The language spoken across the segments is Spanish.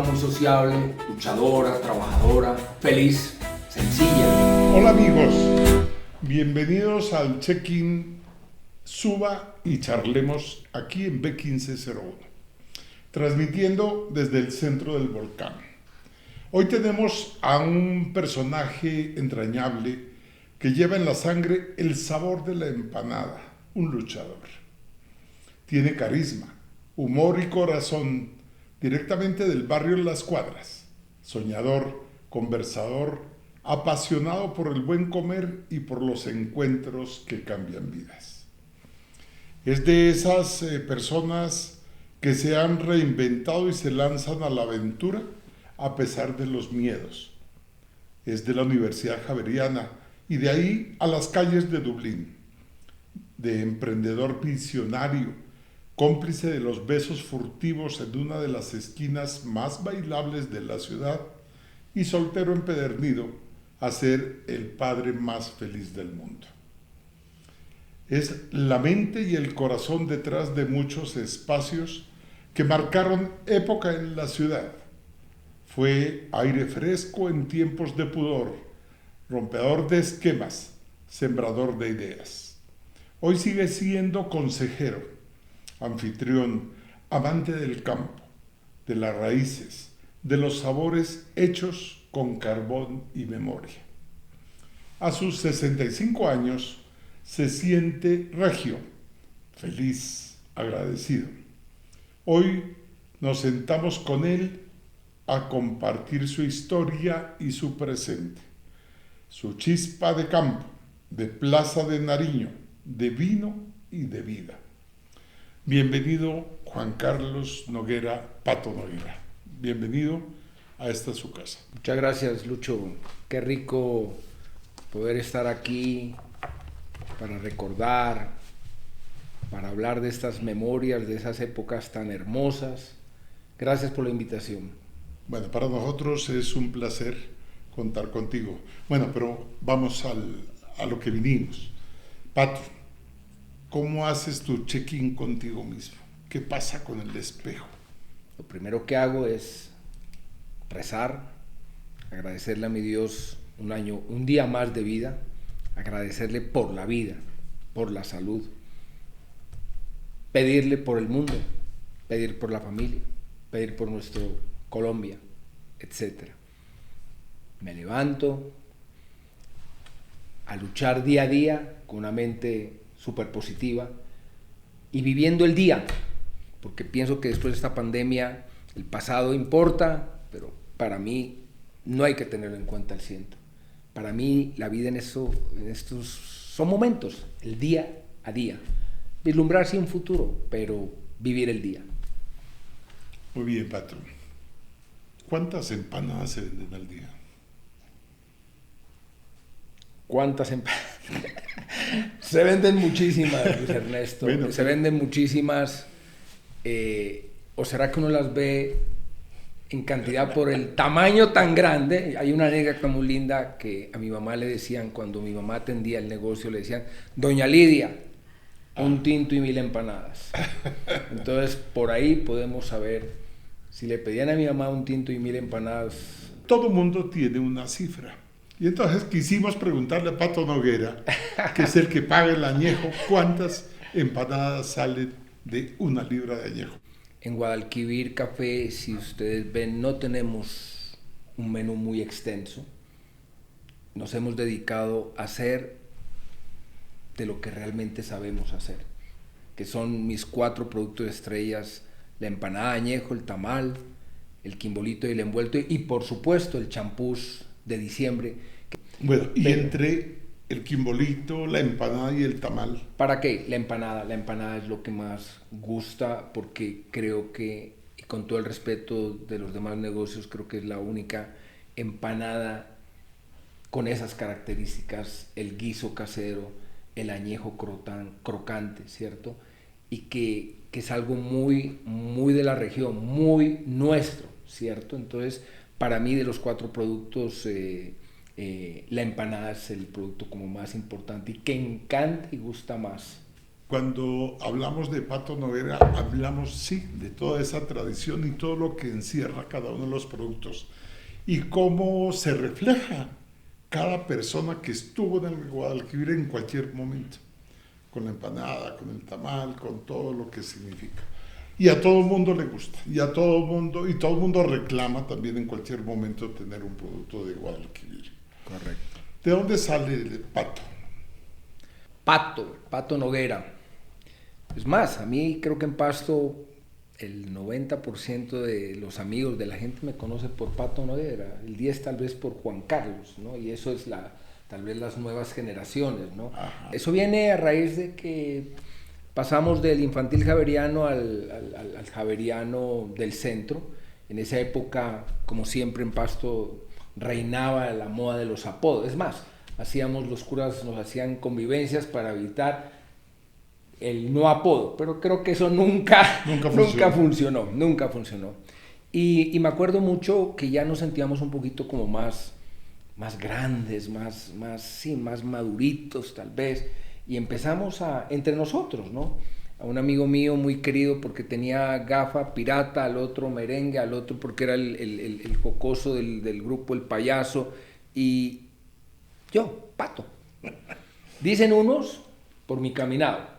persona muy sociable, luchadora, trabajadora, feliz, sencilla. Hola amigos, bienvenidos al Check-in Suba y Charlemos aquí en B1501, transmitiendo desde el centro del volcán. Hoy tenemos a un personaje entrañable que lleva en la sangre el sabor de la empanada, un luchador. Tiene carisma, humor y corazón directamente del barrio Las Cuadras, soñador, conversador, apasionado por el buen comer y por los encuentros que cambian vidas. Es de esas personas que se han reinventado y se lanzan a la aventura a pesar de los miedos. Es de la Universidad Javeriana y de ahí a las calles de Dublín, de emprendedor visionario, cómplice de los besos furtivos en una de las esquinas más bailables de la ciudad y soltero empedernido a ser el padre más feliz del mundo. Es la mente y el corazón detrás de muchos espacios que marcaron época en la ciudad. Fue aire fresco en tiempos de pudor, rompedor de esquemas, sembrador de ideas. Hoy sigue siendo consejero, anfitrión, amante del campo, de las raíces, de los sabores hechos con carbón y memoria. A sus 65 años se siente regio, feliz, agradecido. Hoy nos sentamos con él a compartir su historia y su presente, su chispa de campo, de Plaza de Nariño, de vino y de vida. Bienvenido Juan Carlos Noguera, Pato Noguera. Bienvenido a esta su casa. Muchas gracias, Lucho. Qué rico poder estar aquí para recordar, para hablar de estas memorias, de esas épocas tan hermosas. Gracias por la invitación. Bueno, para nosotros es un placer contar contigo. Bueno, pero vamos a lo que vinimos. Pato, ¿cómo haces tu check-in contigo mismo? ¿Qué pasa con el espejo? Lo primero que hago es rezar, agradecerle a mi Dios un día más de vida, agradecerle por la vida, por la salud, pedirle por el mundo, pedir por la familia, pedir por nuestro Colombia, etc. Me levanto a luchar día a día con una mente súper positiva y viviendo el día, porque pienso que después de esta pandemia el pasado importa, pero para mí no hay que tenerlo en cuenta al 100%. Para mí la vida en estos son momentos, el día a día. Vislumbrar sí un futuro, pero vivir el día. Muy bien, Pato. ¿Cuántas empanadas se venden al día? ¿Cuántas empanadas? Se venden muchísimas, Luis Ernesto. Bueno, se venden muchísimas. ¿O será que uno las ve en cantidad por el tamaño tan grande? Hay una anécdota muy linda que a mi mamá le decían, cuando mi mamá atendía el negocio, le decían: Doña Lidia, un tinto y 1000 empanadas. Entonces, por ahí podemos saber, si le pedían a mi mamá un tinto y 1000 empanadas. Todo mundo tiene una cifra. Y entonces quisimos preguntarle a Pato Noguera, que es el que paga el añejo, ¿cuántas empanadas salen de 1 libra de añejo? En Guadalquivir Café, si ustedes ven, no tenemos un menú muy extenso. Nos hemos dedicado a hacer de lo que realmente sabemos hacer, que son mis 4 productos estrellas: la empanada de añejo, el tamal, el quimbolito y el envuelto, y por supuesto el champús de diciembre. Bueno, y entre el quimbolito, la empanada y el tamal. ¿Para qué? La empanada es lo que más gusta, porque creo que, y con todo el respeto de los demás negocios, creo que es la única empanada con esas características: el guiso casero, el añejo crocante, ¿cierto? Y que es algo muy, muy de la región, muy nuestro, ¿cierto? Entonces, para mí, de los 4 productos, la empanada es el producto como más importante y que encanta y gusta más Cuando hablamos de Pato Noguera, hablamos, sí, de toda esa tradición y todo lo que encierra cada uno de los productos y cómo se refleja cada persona que estuvo en el Guadalquivir en cualquier momento, con la empanada, con el tamal, con todo lo que significa. Y a todo el mundo le gusta, y todo el mundo reclama también en cualquier momento tener un producto de Guadalquivir. Correcto. ¿De dónde sale el pato? Pato Noguera. Es más, a mí creo que en Pasto el 90% de los amigos de la gente me conoce por Pato Noguera, el 10 tal vez por Juan Carlos, ¿no? Y eso es tal vez las nuevas generaciones, ¿no? Ajá. Eso viene a raíz de que pasamos del infantil javeriano al javeriano del centro. En esa época, como siempre en Pasto, reinaba la moda de los apodos. Es más, los curas nos hacían convivencias para evitar el no apodo, pero creo que eso nunca funcionó. Y me acuerdo mucho que ya nos sentíamos un poquito como más grandes, más maduritos tal vez, y empezamos entre nosotros, ¿no? A un amigo mío muy querido porque tenía gafa pirata, al otro merengue, al otro porque era el jocoso del grupo, el payaso, y yo, Pato. Dicen unos por mi caminado.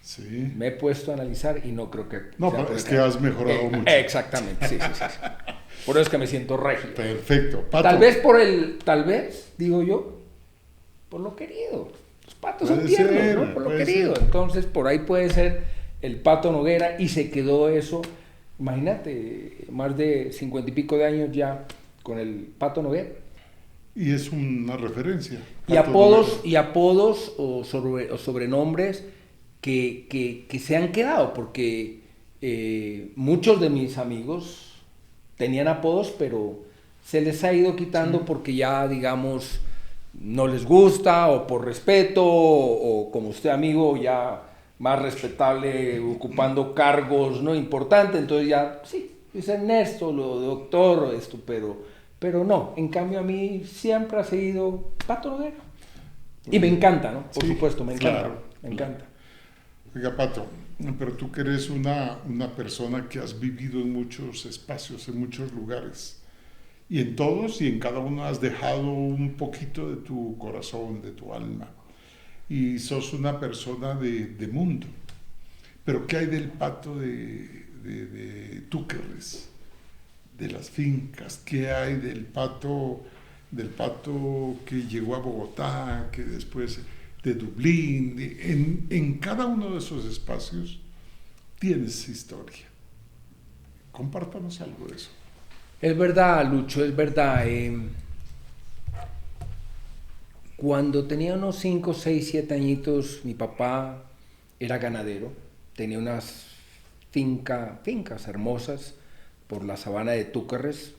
Sí. Me he puesto a analizar y no creo que... No, pero es que has mejorado mucho. Exactamente, sí. Por eso es que me siento regio. Perfecto. Pato. Tal vez, digo yo, por lo querido. Los patos son tiernos, ¿no? Por lo querido. Ser. Entonces, por ahí puede ser el Pato Noguera y se quedó eso. Imagínate, más de 50 y pico de años ya con el Pato Noguera. Y es una referencia. Y apodos o sobrenombres que se han quedado, porque muchos de mis amigos tenían apodos, pero se les ha ido quitando porque ya, digamos, no les gusta, o por respeto, o como usted, amigo, ya más respetable, ocupando cargos no importantes, entonces ya, sí, es Ernesto, lo doctor, esto, pero no, en cambio a mí siempre ha seguido Pato Noguera. Y me encanta, ¿no? Por supuesto, me encanta, me encanta. Oiga, Pato, pero tú que eres una persona que has vivido en muchos espacios, en muchos lugares, y en todos y en cada uno has dejado un poquito de tu corazón, de tu alma, y sos una persona de mundo. Pero ¿qué hay del Pato de Túquerres, de las fincas? ¿Qué hay del Pato que llegó a Bogotá, que después de Dublín? En cada uno de esos espacios tienes historia. Compártanos algo de eso. Es verdad, Lucho, es verdad. Cuando tenía unos 5, 6, 7 añitos, mi papá era ganadero. Tenía unas fincas hermosas por la sabana de Túquerres,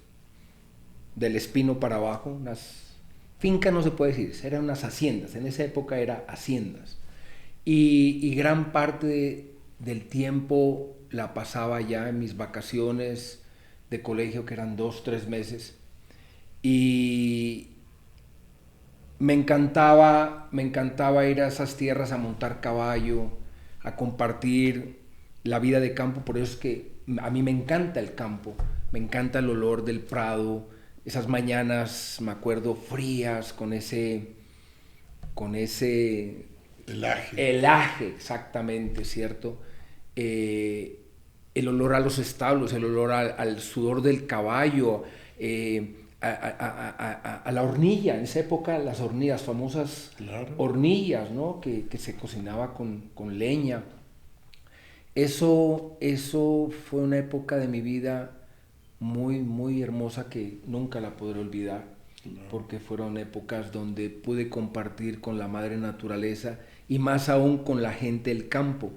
del Espino para abajo. Unas fincas no se puede decir, eran unas haciendas. En esa época eran haciendas. Y gran parte del tiempo la pasaba ya en mis vacaciones de colegio, que eran 2, 3 meses, y me encantaba ir a esas tierras a montar caballo, a compartir la vida de campo. Por eso es que a mí me encanta el campo, me encanta el olor del prado, esas mañanas, me acuerdo, frías, con ese helaje, exactamente, ¿cierto? El olor a los establos, el olor al sudor del caballo, a la hornilla. En esa época las hornillas, famosas hornillas, ¿no? que se cocinaba con leña. Eso fue una época de mi vida muy, muy hermosa que nunca la podré olvidar, porque fueron épocas donde pude compartir con la madre naturaleza y más aún con la gente del campo.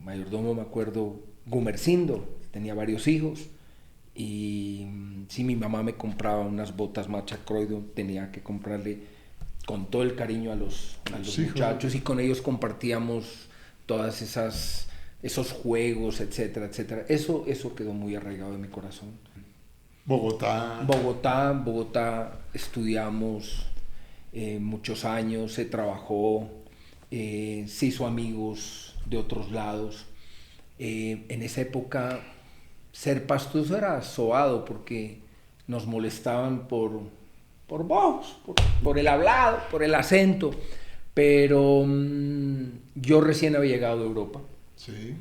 Mayordomo, me acuerdo, Gumercindo, tenía varios hijos, y si mi mamá me compraba unas botas Machacroido, tenía que comprarle con todo el cariño a los muchachos, y con ellos compartíamos todas esos juegos, etcétera, etcétera. Eso quedó muy arraigado en mi corazón. Bogotá, estudiamos muchos años, se trabajó, se hizo amigos de otros lados. En esa época ser pastuso era sobado porque nos molestaban por voz, por el hablado, por el acento, pero yo recién había llegado de Europa. Sí.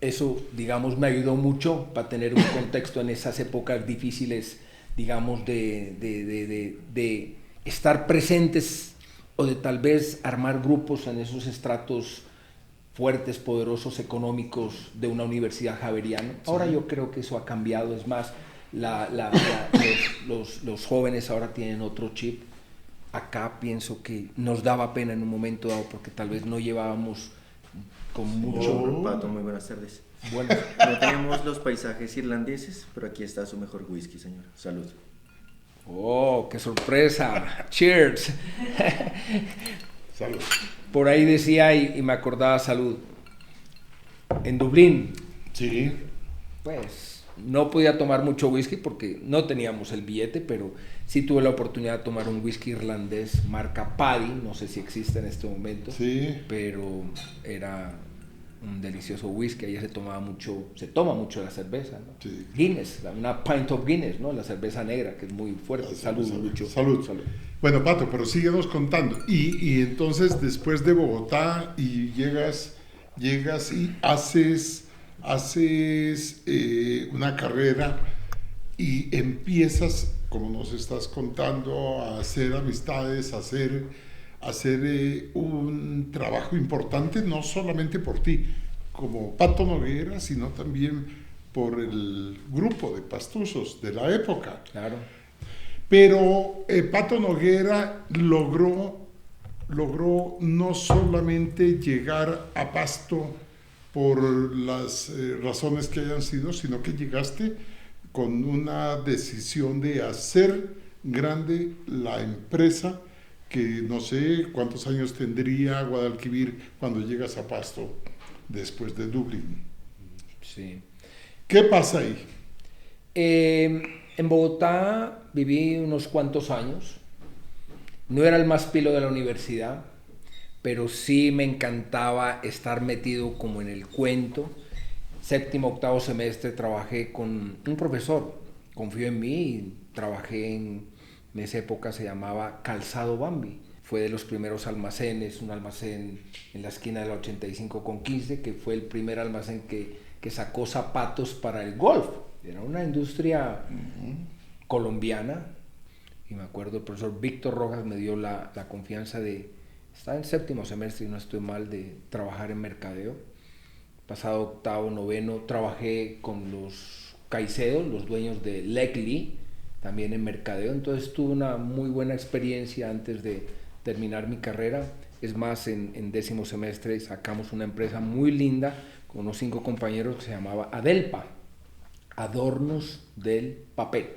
Eso, digamos, me ayudó mucho para tener un contexto en esas épocas difíciles, digamos, de estar presentes o de tal vez armar grupos en esos estratos fuertes, poderosos, económicos de una universidad javeriana. Sí. Ahora yo creo que eso ha cambiado, es más, los jóvenes ahora tienen otro chip. Acá pienso que nos daba pena en un momento dado porque tal vez no llevábamos con mucho... Pato, muy buenas tardes. Bueno. No tenemos los paisajes irlandeses, pero aquí está su mejor whisky, señor. Salud. ¡Oh, qué sorpresa! ¡Cheers! Salud. Por ahí decía y me acordaba salud. En Dublín. Sí. Pues no podía tomar mucho whisky porque no teníamos el billete, pero sí tuve la oportunidad de tomar un whisky irlandés marca Paddy, no sé si existe en este momento, Sí. pero era un delicioso whisky. Allá se toma mucho la cerveza, ¿no? Sí. Guinness, una pint of Guinness, ¿no? La cerveza negra, que es muy fuerte. Salud, Lucho. Salud. Bueno, Pato, pero síguenos contando. Y entonces, después de Bogotá, y llegas y haces una carrera y empiezas, como nos estás contando, a hacer amistades, a hacer un trabajo importante, no solamente por ti, como Pato Noguera, sino también por el grupo de pastusos de la época. Claro. Pero Pato Noguera logró no solamente llegar a Pasto por las razones que hayan sido, sino que llegaste con una decisión de hacer grande la empresa, que no sé cuántos años tendría Guadalquivir cuando llegas a Pasto después de Dublín. Sí. ¿Qué pasa ahí? En Bogotá viví unos cuantos años. No era el más pilo de la universidad, pero sí me encantaba estar metido como en el cuento. Séptimo, octavo semestre trabajé con un profesor, confió en mí y trabajé en esa época se llamaba Calzado Bambi. Fue de los primeros almacenes, un almacén en la esquina de la 85 con 15, que fue el primer almacén que sacó zapatos para el golf. Era una industria colombiana. Y me acuerdo, el profesor Víctor Rojas me dio la confianza de, estaba en séptimo semestre y no estoy mal, de trabajar en mercadeo. Pasado octavo, noveno, trabajé con los Caicedos, los dueños de Leclerc, también en mercadeo. Entonces tuve una muy buena experiencia antes de terminar mi carrera. Es más, en décimo semestre sacamos una empresa muy linda con unos 5 compañeros que se llamaba Adelpa, Adornos del Papel.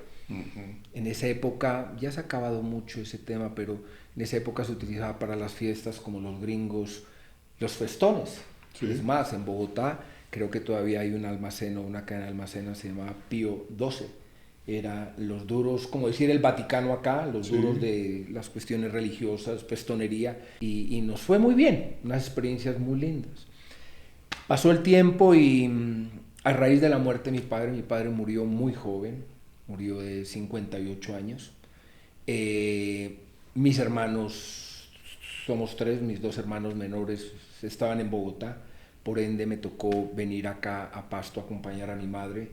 En esa época, ya se ha acabado mucho ese tema, pero en esa época se utilizaba para las fiestas como los gringos, los festones. Sí. Es más, en Bogotá creo que todavía hay un almacén o una cadena de almacenes, se llamaba Pío XII. Era los duros, como decir el Vaticano acá, los duros de las cuestiones religiosas, festonería, y nos fue muy bien, unas experiencias muy lindas. Pasó el tiempo y a raíz de la muerte de mi padre murió muy joven, murió de 58 años. Mis hermanos, somos 3, mis 2 hermanos menores estaban en Bogotá, por ende me tocó venir acá a Pasto a acompañar a mi madre,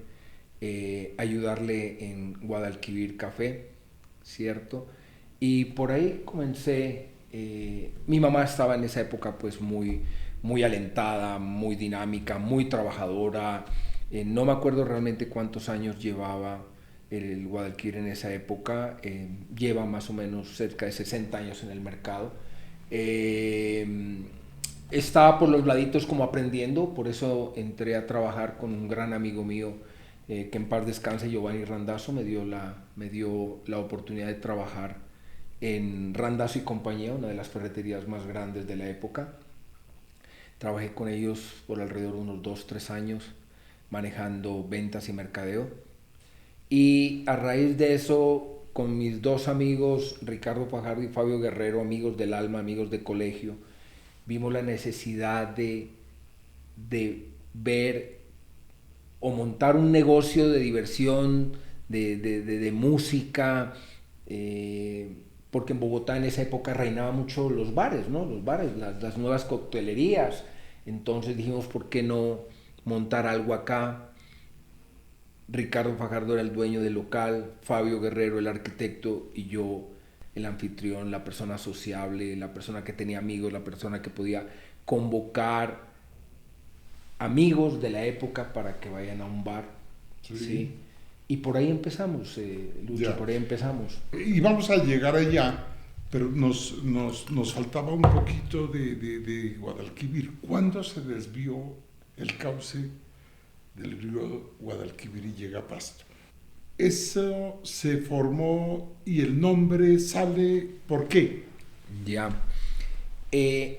ayudarle en Guadalquivir Café, ¿cierto? Y por ahí comencé, mi mamá estaba en esa época pues muy alentada, muy dinámica, muy trabajadora. No me acuerdo realmente cuántos años llevaba el Guadalquivir en esa época, lleva más o menos cerca de 60 años en el mercado. Estaba por los laditos como aprendiendo, por eso entré a trabajar con un gran amigo mío, que en paz descanse, Giovanni Randazzo, me dio la oportunidad de trabajar en Randazzo y compañía, una de las ferreterías más grandes de la época. Trabajé con ellos por alrededor de unos 2-3 años manejando ventas y mercadeo, y a raíz de eso con mis dos amigos, Ricardo Fajardo y Fabio Guerrero, amigos del alma, amigos de colegio, vimos la necesidad de ver o montar un negocio de diversión, de música, porque en Bogotá en esa época reinaban mucho los bares, ¿no? Los bares, las nuevas coctelerías. Entonces dijimos, ¿por qué no montar algo acá? Ricardo Fajardo era el dueño del local, Fabio Guerrero el arquitecto y yo el anfitrión, la persona sociable, la persona que tenía amigos, la persona que podía convocar amigos de la época para que vayan a un bar. Sí. ¿Sí? Y por ahí empezamos, Lucho, Ya. por ahí empezamos. Y vamos a llegar allá, pero nos faltaba un poquito de Guadalquivir. ¿Cuándo se desvió el cauce del río Guadalquivir y llega a Pasto? Eso se formó y el nombre sale, ¿por qué? Ya.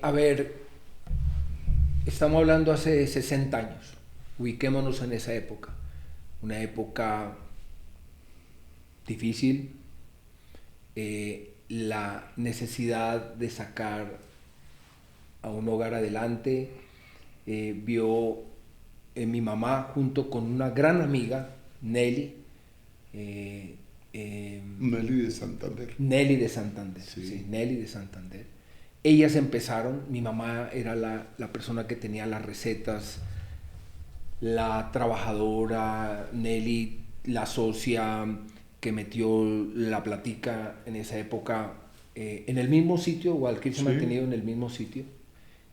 A ver, estamos hablando hace 60 años. Ubiquémonos en esa época. Una época difícil. La necesidad de sacar a un hogar adelante. Vio mi mamá junto con una gran amiga, Nelly. Nelly de Santander. Nelly de Santander, sí, Nelly de Santander. Ellas empezaron, mi mamá era la persona que tenía las recetas, la trabajadora, Nelly, la socia que metió la platica en esa época en el mismo sitio, Guadalquivir se ha mantenido en el mismo sitio.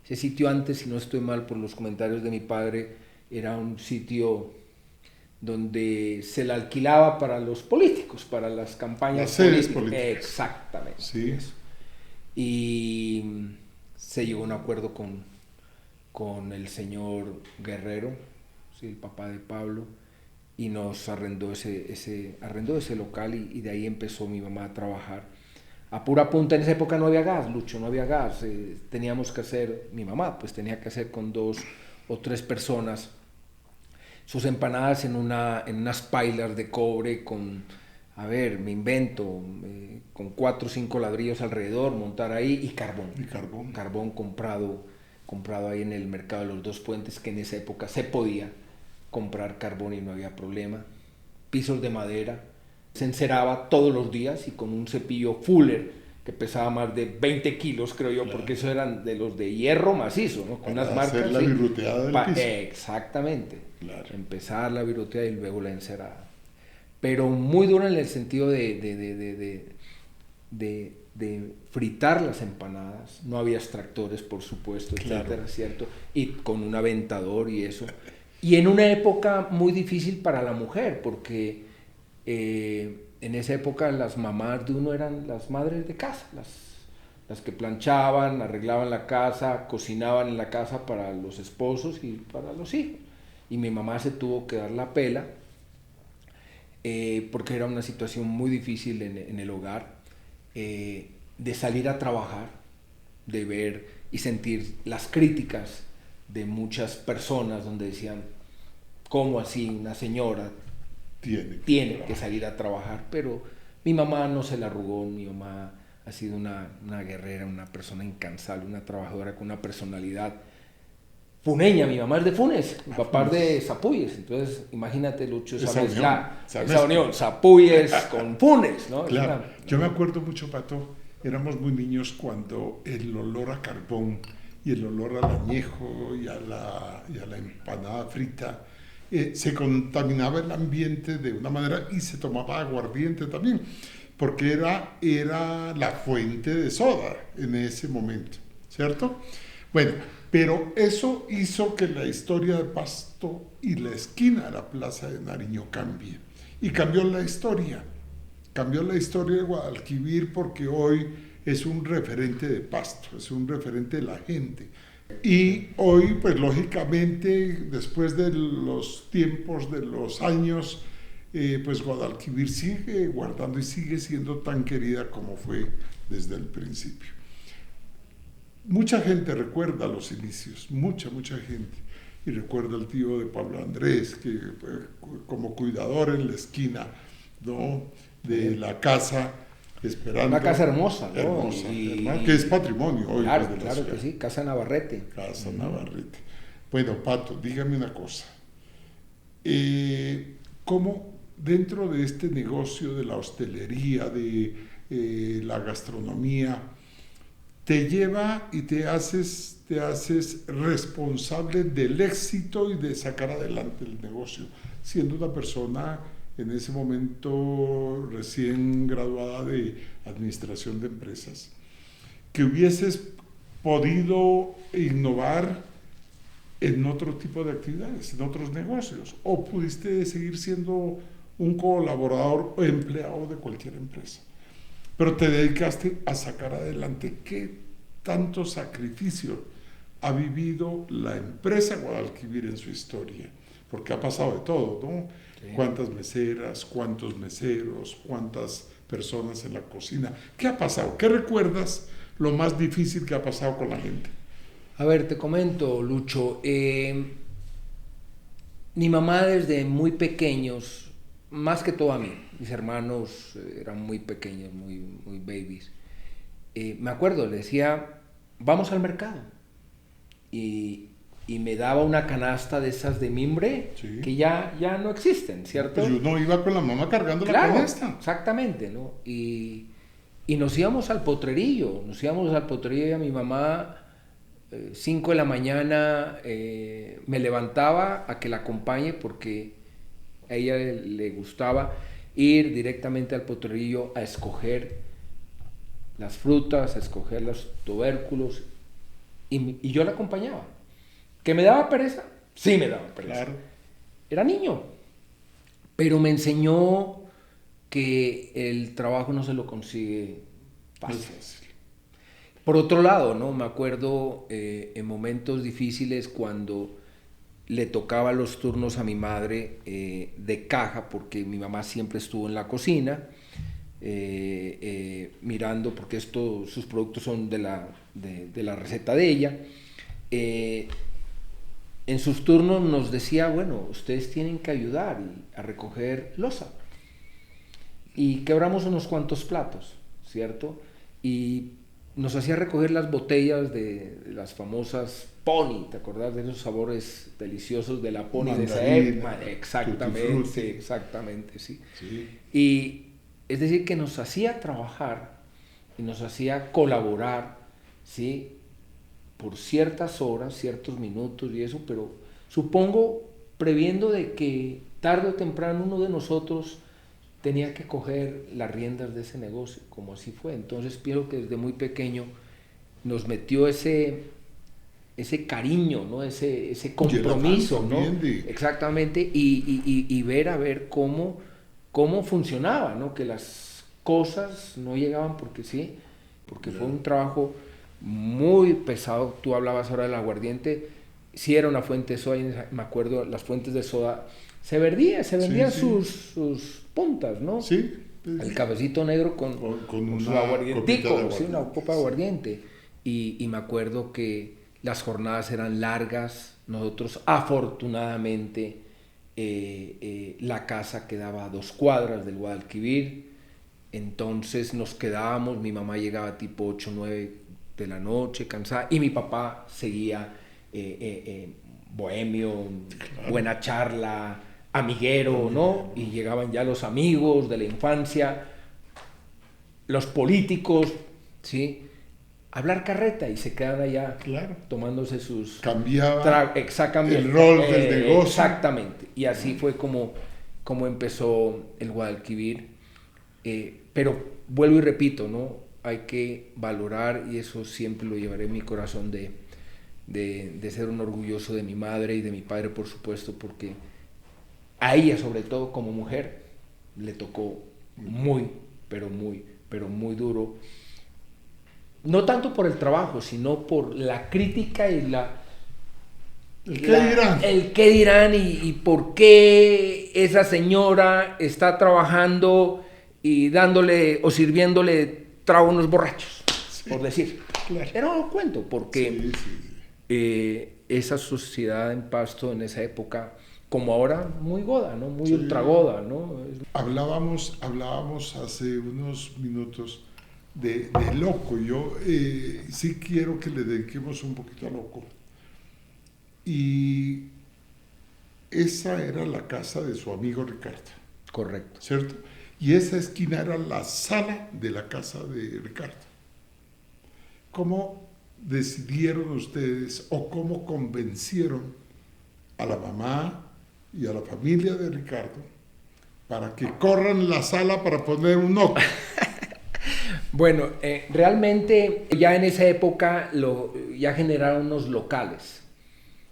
Ese sitio antes, si no estoy mal por los comentarios de mi padre, era un sitio donde se la alquilaba para los políticos, para las campañas políticas. Exactamente. Sí. Eso. Y se llegó a un acuerdo con el señor Guerrero, ¿sí? El papá de Pablo, y nos arrendó ese local y de ahí empezó mi mamá a trabajar. A pura punta, en esa época no había gas, Lucho, no había gas. Teníamos que hacer, mi mamá pues tenía que hacer con 2 o 3 personas sus empanadas en unas pailas de cobre con, a ver, me invento, con 4 o 5 ladrillos alrededor, montar ahí y carbón. Carbón comprado ahí en el mercado de los 2 Puentes, que en esa época se podía comprar carbón y no había problema. Pisos de madera, se enceraba todos los días y con un cepillo Fuller que pesaba más de 20 kilos, creo yo, claro, porque eso eran de los de hierro macizo, ¿no? Con unas marcas. Hacer la viruteada del piso. Exactamente. Claro. Empezar la viruteada y luego la encerada. Pero muy dura en el sentido de fritar las empanadas. No había extractores, por supuesto, etcétera, claro, ¿cierto? Y con un aventador y eso. Y en una época muy difícil para la mujer, porque en esa época las mamás de uno eran las madres de casa, las que planchaban, arreglaban la casa, cocinaban en la casa para los esposos y para los hijos. Y mi mamá se tuvo que dar la pela porque era una situación muy difícil en el hogar, de salir a trabajar, de ver y sentir las críticas de muchas personas donde decían, ¿cómo así una señora tiene que salir a trabajar? Pero mi mamá no se la arrugó, mi mamá ha sido una guerrera, una persona incansable, una trabajadora con una personalidad funeña. Mi mamá es de Funes, mi papá es de Zapuyes, entonces imagínate, Lucho, esa unión, Zapuyes con Funes, ¿no? Claro. Yo me acuerdo mucho, Pato, éramos muy niños cuando el olor a carbón y el olor al añejo y a la empanada frita se contaminaba el ambiente de una manera, y se tomaba aguardiente también, porque era la fuente de soda en ese momento, ¿cierto? Bueno, pero eso hizo que la historia de Pasto y la esquina de la Plaza de Nariño cambie. Y cambió la historia de Guadalquivir, porque hoy es un referente de Pasto, es un referente de la gente. Y hoy, pues lógicamente, después de los tiempos, de los años, pues Guadalquivir sigue guardando y sigue siendo tan querida como fue desde el principio. Mucha gente recuerda los inicios, mucha gente, y recuerda al tío de Pablo Andrés, que como cuidador en la esquina, ¿no? de la casa, esperando. Una casa hermosa, ¿no? Hermosa, hermano, que es patrimonio hoy. Claro, pues, de la claro ciudad. que sí, Casa Navarrete. Casa Navarrete. Bueno, Pato, dígame una cosa. ¿Cómo dentro de este negocio de la hostelería, de la gastronomía, te lleva y te haces responsable del éxito y de sacar adelante el negocio, siendo una persona en ese momento recién graduada de administración de empresas, que hubieses podido innovar en otro tipo de actividades, en otros negocios, o pudiste seguir siendo un colaborador o empleado de cualquier empresa, pero te dedicaste a sacar adelante? ¿Qué tanto sacrificio ha vivido la empresa Guadalquivir en su historia? Porque ha pasado de todo, ¿no? Sí. ¿Cuántas meseras, cuántos meseros, cuántas personas en la cocina? ¿Qué ha pasado? ¿Qué recuerdas lo más difícil que ha pasado con la gente? A ver, te comento, Lucho. Mi mamá desde muy pequeños, más que todo a mí, mis hermanos eran muy pequeños, muy babies. Me acuerdo, le decía, vamos al mercado. Y me daba una canasta de esas de mimbre, sí, que ya no existen, ¿cierto? Pues yo no iba con la mamá cargando, claro, la canasta. Exactamente, ¿no? Y nos íbamos al potrerillo, y a mi mamá, 5 de la mañana, me levantaba a que la acompañe porque a ella le gustaba ir directamente al potrerillo a escoger las frutas, a escoger los tubérculos, y yo la acompañaba. ¿Que me daba pereza? Sí, me daba pereza. Claro. Era niño, pero me enseñó que el trabajo no se lo consigue fácil. Por otro lado, ¿no? Me acuerdo en momentos difíciles cuando le tocaba los turnos a mi madre de caja, porque mi mamá siempre estuvo en la cocina, mirando, porque sus productos son de la receta de ella. En sus turnos nos decía, bueno, ustedes tienen que ayudar a recoger loza. Y quebramos unos cuantos platos, ¿cierto? Y nos hacía recoger las botellas de las famosas Pony, ¿te acordás de esos sabores deliciosos de la Pony de esa época? Exactamente, sí. Y es decir, que nos hacía trabajar y nos hacía colaborar, ¿sí? Por ciertas horas, ciertos minutos y eso, pero supongo previendo de que tarde o temprano uno de nosotros tenía que coger las riendas de ese negocio, como así fue. Entonces pienso que desde muy pequeño nos metió ese cariño, ¿no? ese compromiso, ¿no? Exactamente, y ver cómo funcionaba, ¿no? Que las cosas no llegaban porque sí, porque fue un trabajo muy pesado. Tú hablabas ahora del aguardiente, sí era una fuente de soda, me acuerdo, las fuentes de soda se vendían sus puntas, ¿no? Sí. El cafecito negro con su aguardientico, sí, una copa de aguardiente. Y me acuerdo que las jornadas eran largas. Nosotros, afortunadamente, la casa quedaba a 2 cuadras del Guadalquivir. Entonces nos quedábamos, mi mamá llegaba tipo 8 o 9 de la noche, cansada, y mi papá seguía bohemio, claro, buena charla, amiguero, ¿no? Y llegaban ya los amigos de la infancia, los políticos, ¿sí? Hablar carreta, y se quedan allá, claro, tomándose sus... Cambiaba el rol del negocio. Exactamente, y así fue como empezó el Guadalquivir. Pero vuelvo y repito, ¿no? Hay que valorar, y eso siempre lo llevaré en mi corazón, de ser un orgulloso de mi madre y de mi padre, por supuesto, porque a ella, sobre todo como mujer, le tocó muy duro. No tanto por el trabajo, sino por la crítica y el qué dirán y por qué esa señora está trabajando y dándole o sirviéndole trago a unos borrachos, sí, por decir. Claro. Era un cuento, porque esa sociedad en Pasto en esa época, como ahora, muy goda, ¿no? Muy Sí. ultra goda, ¿no? Hablábamos hace unos minutos de Loco. Yo sí quiero que le dediquemos un poquito a Loco. Y esa era la casa de su amigo Ricardo, Correcto. ¿cierto? Y esa esquina era la sala de la casa de Ricardo. ¿Cómo decidieron ustedes o cómo convencieron a la mamá y a la familia de Ricardo para que corran la sala para poner un Loco? Bueno, realmente ya en esa época ya generaron unos locales.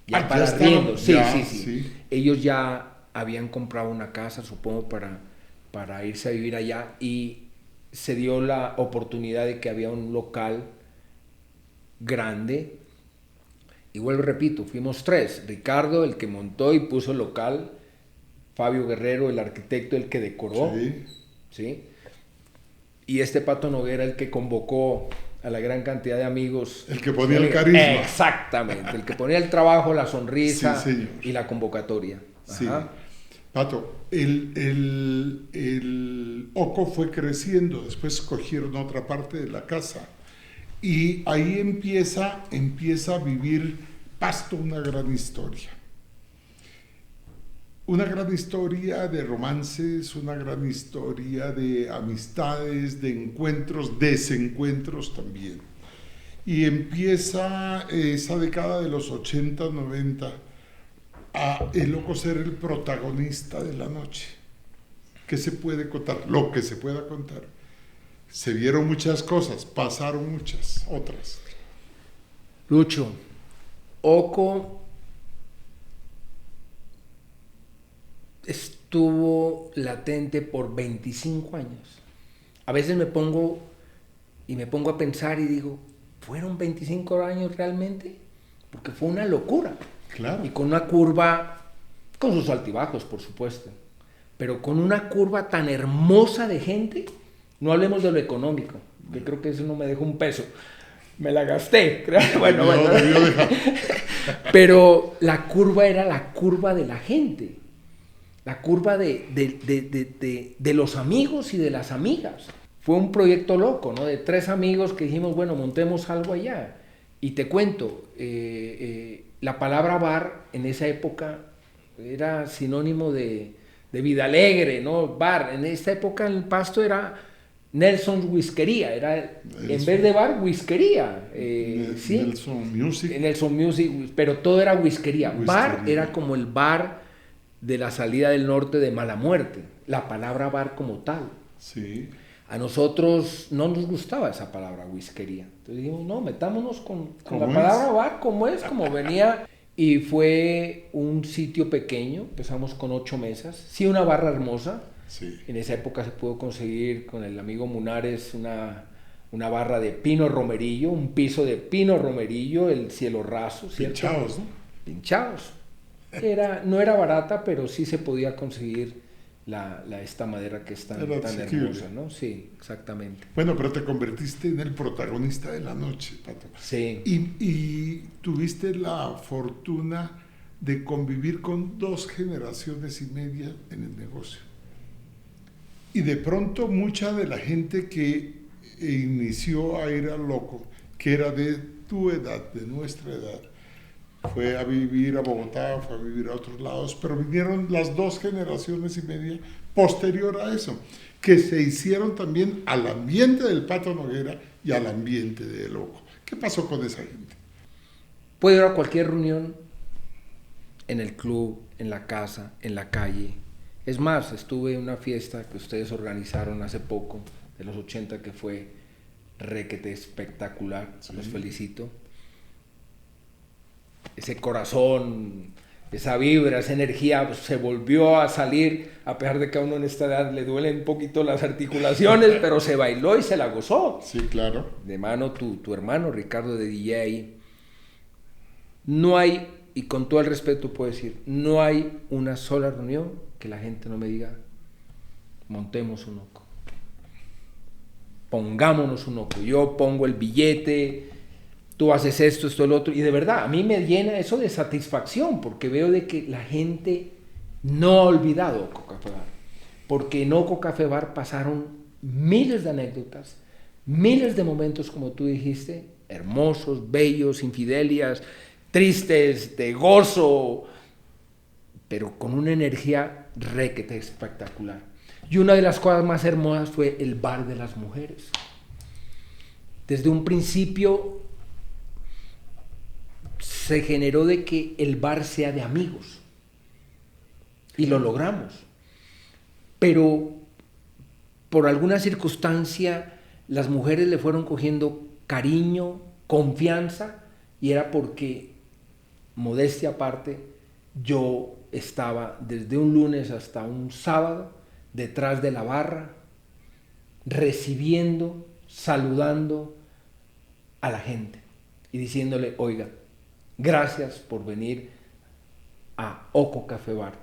Ya para ya estaban, arriendo, sí, ya, sí. sí. Ellos ya habían comprado una casa, supongo, para irse a vivir allá, y se dio la oportunidad de que había un local grande. Y vuelvo y repito, fuimos 3. Ricardo, el que montó y puso el local. Fabio Guerrero, el arquitecto, el que decoró. Sí. ¿Sí? Y este Pato Noguera, el que convocó a la gran cantidad de amigos. El que ponía el carisma. Exactamente, el que ponía el trabajo, la sonrisa, Sí, señor. y la convocatoria. Sí. Ajá. Pato, el Oco fue creciendo, después cogieron otra parte de la casa y ahí empieza a vivir Pasto una gran historia. Una gran historia de romances, una gran historia de amistades, de encuentros, desencuentros también. Y empieza esa década de los 80, 90 a el Loco ser el protagonista de la noche. ¿Qué se puede contar? Lo que se pueda contar. Se vieron muchas cosas, pasaron muchas otras. Lucho, Oco estuvo latente por 25 años. A veces me pongo a pensar y digo, ¿fueron 25 años realmente? Porque fue una locura. Claro. Y con una curva, con sus altibajos, por supuesto, pero con una curva tan hermosa de gente. No hablemos de lo económico, que creo que eso no me dejó un peso. Me la gasté. Bueno. Pero la curva era la curva de la gente. La curva de los amigos y de las amigas. Fue un proyecto loco, ¿no? De 3 amigos que dijimos, bueno, montemos algo allá. Y te cuento, la palabra bar en esa época era sinónimo de vida alegre, ¿no? Bar. En esta época en el Pasto era Nelson's Whiskería. En vez de bar, whiskería. ¿Sí? Nelson Music. Nelson Music, pero todo era whiskería. Bar era como el bar de la salida del norte de Mala Muerte, la palabra bar como tal. Sí. A nosotros no nos gustaba esa palabra whiskería. Entonces dijimos, no, metámonos con la palabra bar como venía. Y fue un sitio pequeño, empezamos con 8 mesas, sí, una barra hermosa. Sí. En esa época se pudo conseguir con el amigo Munares una barra de pino romerillo, un piso de pino romerillo, el cielo raso, ¿cierto? Pinchados, ¿no? Pinchados. No era barata, pero sí se podía conseguir esta madera que es tan hermosa, ¿no? Sí, exactamente. Bueno, pero te convertiste en el protagonista de la noche, Pato. Sí. Y tuviste la fortuna de convivir con 2 generaciones y media en el negocio. Y de pronto mucha de la gente que inició a ir al Loco, que era de tu edad, de nuestra edad, fue a vivir a Bogotá, fue a vivir a otros lados, pero vinieron las 2 generaciones y media posterior a eso, que se hicieron también al ambiente del Pato Noguera y al ambiente de Loco. ¿Qué pasó con esa gente? Puedo ir a cualquier reunión, en el club, en la casa, en la calle. Es más, estuve en una fiesta que ustedes organizaron hace poco, de los 80, que fue requete espectacular. Sí. Los felicito. Ese corazón, esa vibra, esa energía, pues, se volvió a salir, a pesar de que a uno en esta edad le duelen un poquito las articulaciones, pero se bailó y se la gozó. Sí, claro. De mano tu hermano Ricardo de DJ. No hay, y con todo el respeto puedo decir, no hay una sola reunión que la gente no me diga, montemos un Oco, pongámonos un Oco. Yo pongo el billete. tú haces esto, esto, el otro, y de verdad, a mí me llena eso de satisfacción, porque veo de que la gente no ha olvidado Oco Café Bar, porque en Oco Café Bar pasaron miles de anécdotas, miles de momentos, como tú dijiste, hermosos, bellos, infidelias, tristes, de gozo, pero con una energía requete espectacular. Y una de las cosas más hermosas fue el bar de las mujeres. Desde un principio se generó de que el bar sea de amigos. Y lo logramos. Pero por alguna circunstancia las mujeres le fueron cogiendo cariño, confianza, y era porque, modestia aparte, yo estaba desde un lunes hasta un sábado detrás de la barra, recibiendo, saludando a la gente y diciéndole, oiga, gracias por venir a Oco Café Bar,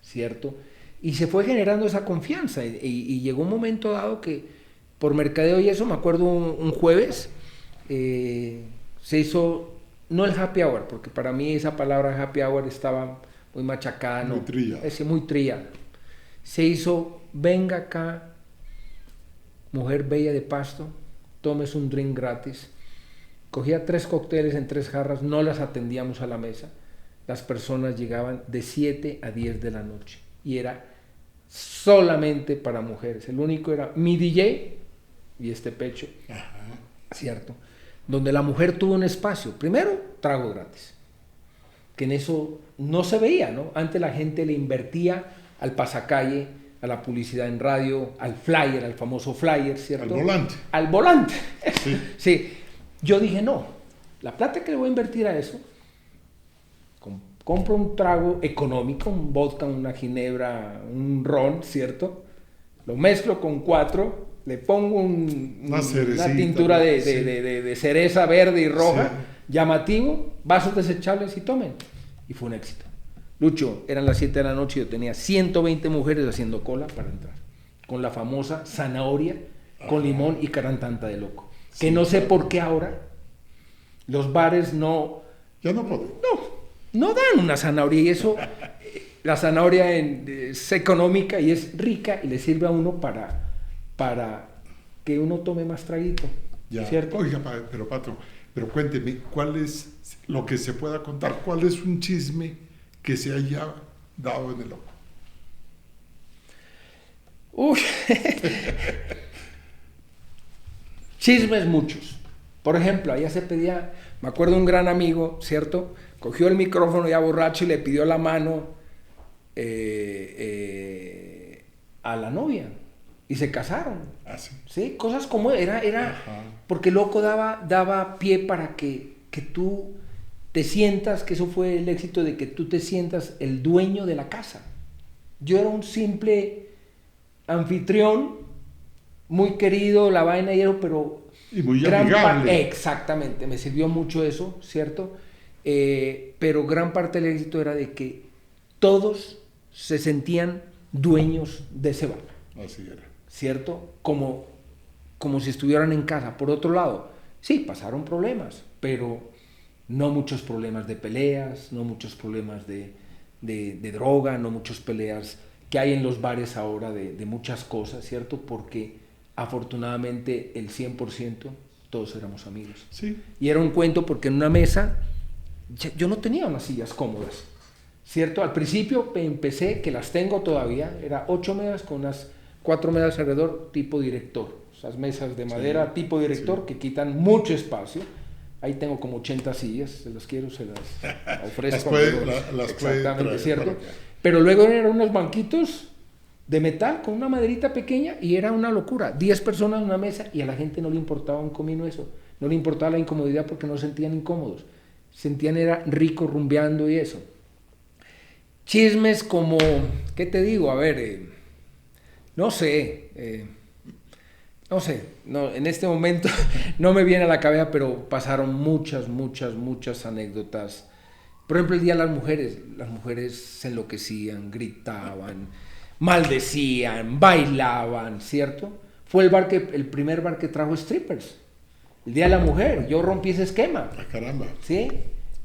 ¿cierto? Y se fue generando esa confianza y llegó un momento dado que por mercadeo y eso, me acuerdo un jueves, se hizo, no el happy hour, porque para mí esa palabra happy hour estaba muy machacada, ¿no? Muy trillada. Se hizo, venga acá, mujer bella de Pasto, tomes un drink gratis. Cogía 3 cócteles en 3 jarras, no las atendíamos a la mesa. Las personas llegaban de 7 a 10 de la noche y era solamente para mujeres. El único era mi DJ y este pecho, ¿cierto? Donde la mujer tuvo un espacio. Primero, trago gratis, que en eso no se veía, ¿no? Antes la gente le invertía al pasacalle, a la publicidad en radio, al flyer, al famoso flyer, ¿cierto? Al volante. Al volante. Sí. Sí. Yo dije, no, la plata que le voy a invertir a eso, compro un trago económico, un vodka, una ginebra, un ron, ¿cierto? Lo mezclo con 4, le pongo una tintura de cereza verde y roja, sí, llamativo, vasos desechables y tomen. Y fue un éxito. Lucho, eran las 7 de la noche y yo tenía 120 mujeres haciendo cola para entrar, con la famosa zanahoria, con limón y carantanta de loco. Que sí, no sé por qué ahora los bares no... Ya no pueden. No dan una zanahoria y eso, la zanahoria es económica y es rica y le sirve a uno para que uno tome más traguito, ya. ¿Cierto? Oiga, pero Pato, pero cuénteme, ¿cuál es lo que se pueda contar? ¿Cuál es un chisme que se haya dado en el Oco? Uy, chismes muchos. Por ejemplo, allá se pedía, me acuerdo un gran amigo, ¿cierto? Cogió el micrófono ya borracho y le pidió la mano a la novia y se casaron. ¿Ah, sí? ¿Sí? Cosas como era porque Loco daba pie para que tú te sientas, que eso fue el éxito de que tú te sientas el dueño de la casa. Yo era un simple anfitrión, muy querido, la vaina y eso, pero... Y muy amigable. Exactamente, me sirvió mucho eso, ¿cierto? Pero gran parte del éxito era de que todos se sentían dueños de ese bar. Así era. ¿Cierto? Como si estuvieran en casa. Por otro lado, sí, pasaron problemas, pero no muchos problemas de peleas, no muchos problemas de droga, no muchas peleas que hay en los bares ahora de muchas cosas, ¿cierto? Porque afortunadamente el 100% todos éramos amigos. Sí. Y era un cuento porque en una mesa yo no tenía unas sillas cómodas, ¿cierto? Al principio empecé, que las tengo todavía, era 8 mesas con unas 4 mesas alrededor tipo director, esas mesas de madera, sí, tipo director, sí, que quitan mucho espacio. Ahí tengo como 80 sillas, se las quiero, se las ofrezco. las exactamente, puede ¿cierto? Pero luego eran unos banquitos de metal con una maderita pequeña y era una locura. 10 personas en una mesa y a la gente no le importaba un comino eso. No le importaba la incomodidad porque no se sentían incómodos. Sentían era rico rumbeando y eso. Chismes como, ¿qué te digo? A ver, no sé, en este momento no me viene a la cabeza, pero pasaron muchas anécdotas. Por ejemplo, el día de las mujeres se enloquecían, gritaban, maldecían, bailaban, ¿cierto? Fue el primer bar que trajo strippers. El Día de la Mujer, yo rompí ese esquema. Ah, caramba. ¿Sí?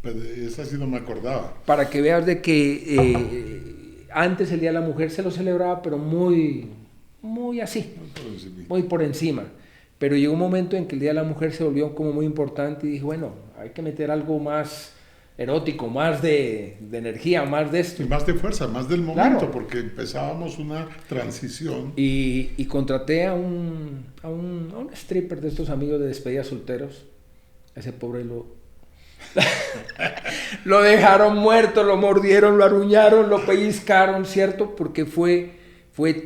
Pues esa sí no me acordaba. Para que veas de que antes el Día de la Mujer se lo celebraba, pero muy así, muy por encima. Pero llegó un momento en que el Día de la Mujer se volvió como muy importante y dije, bueno, hay que meter algo más erótico, más de energía, más de esto. Y más de fuerza, más del momento, Claro. porque empezábamos una transición. Y contraté a un stripper de estos amigos de despedida solteros. Ese pobre lo dejaron muerto, lo mordieron, lo aruñaron, lo pellizcaron, ¿cierto? Porque fue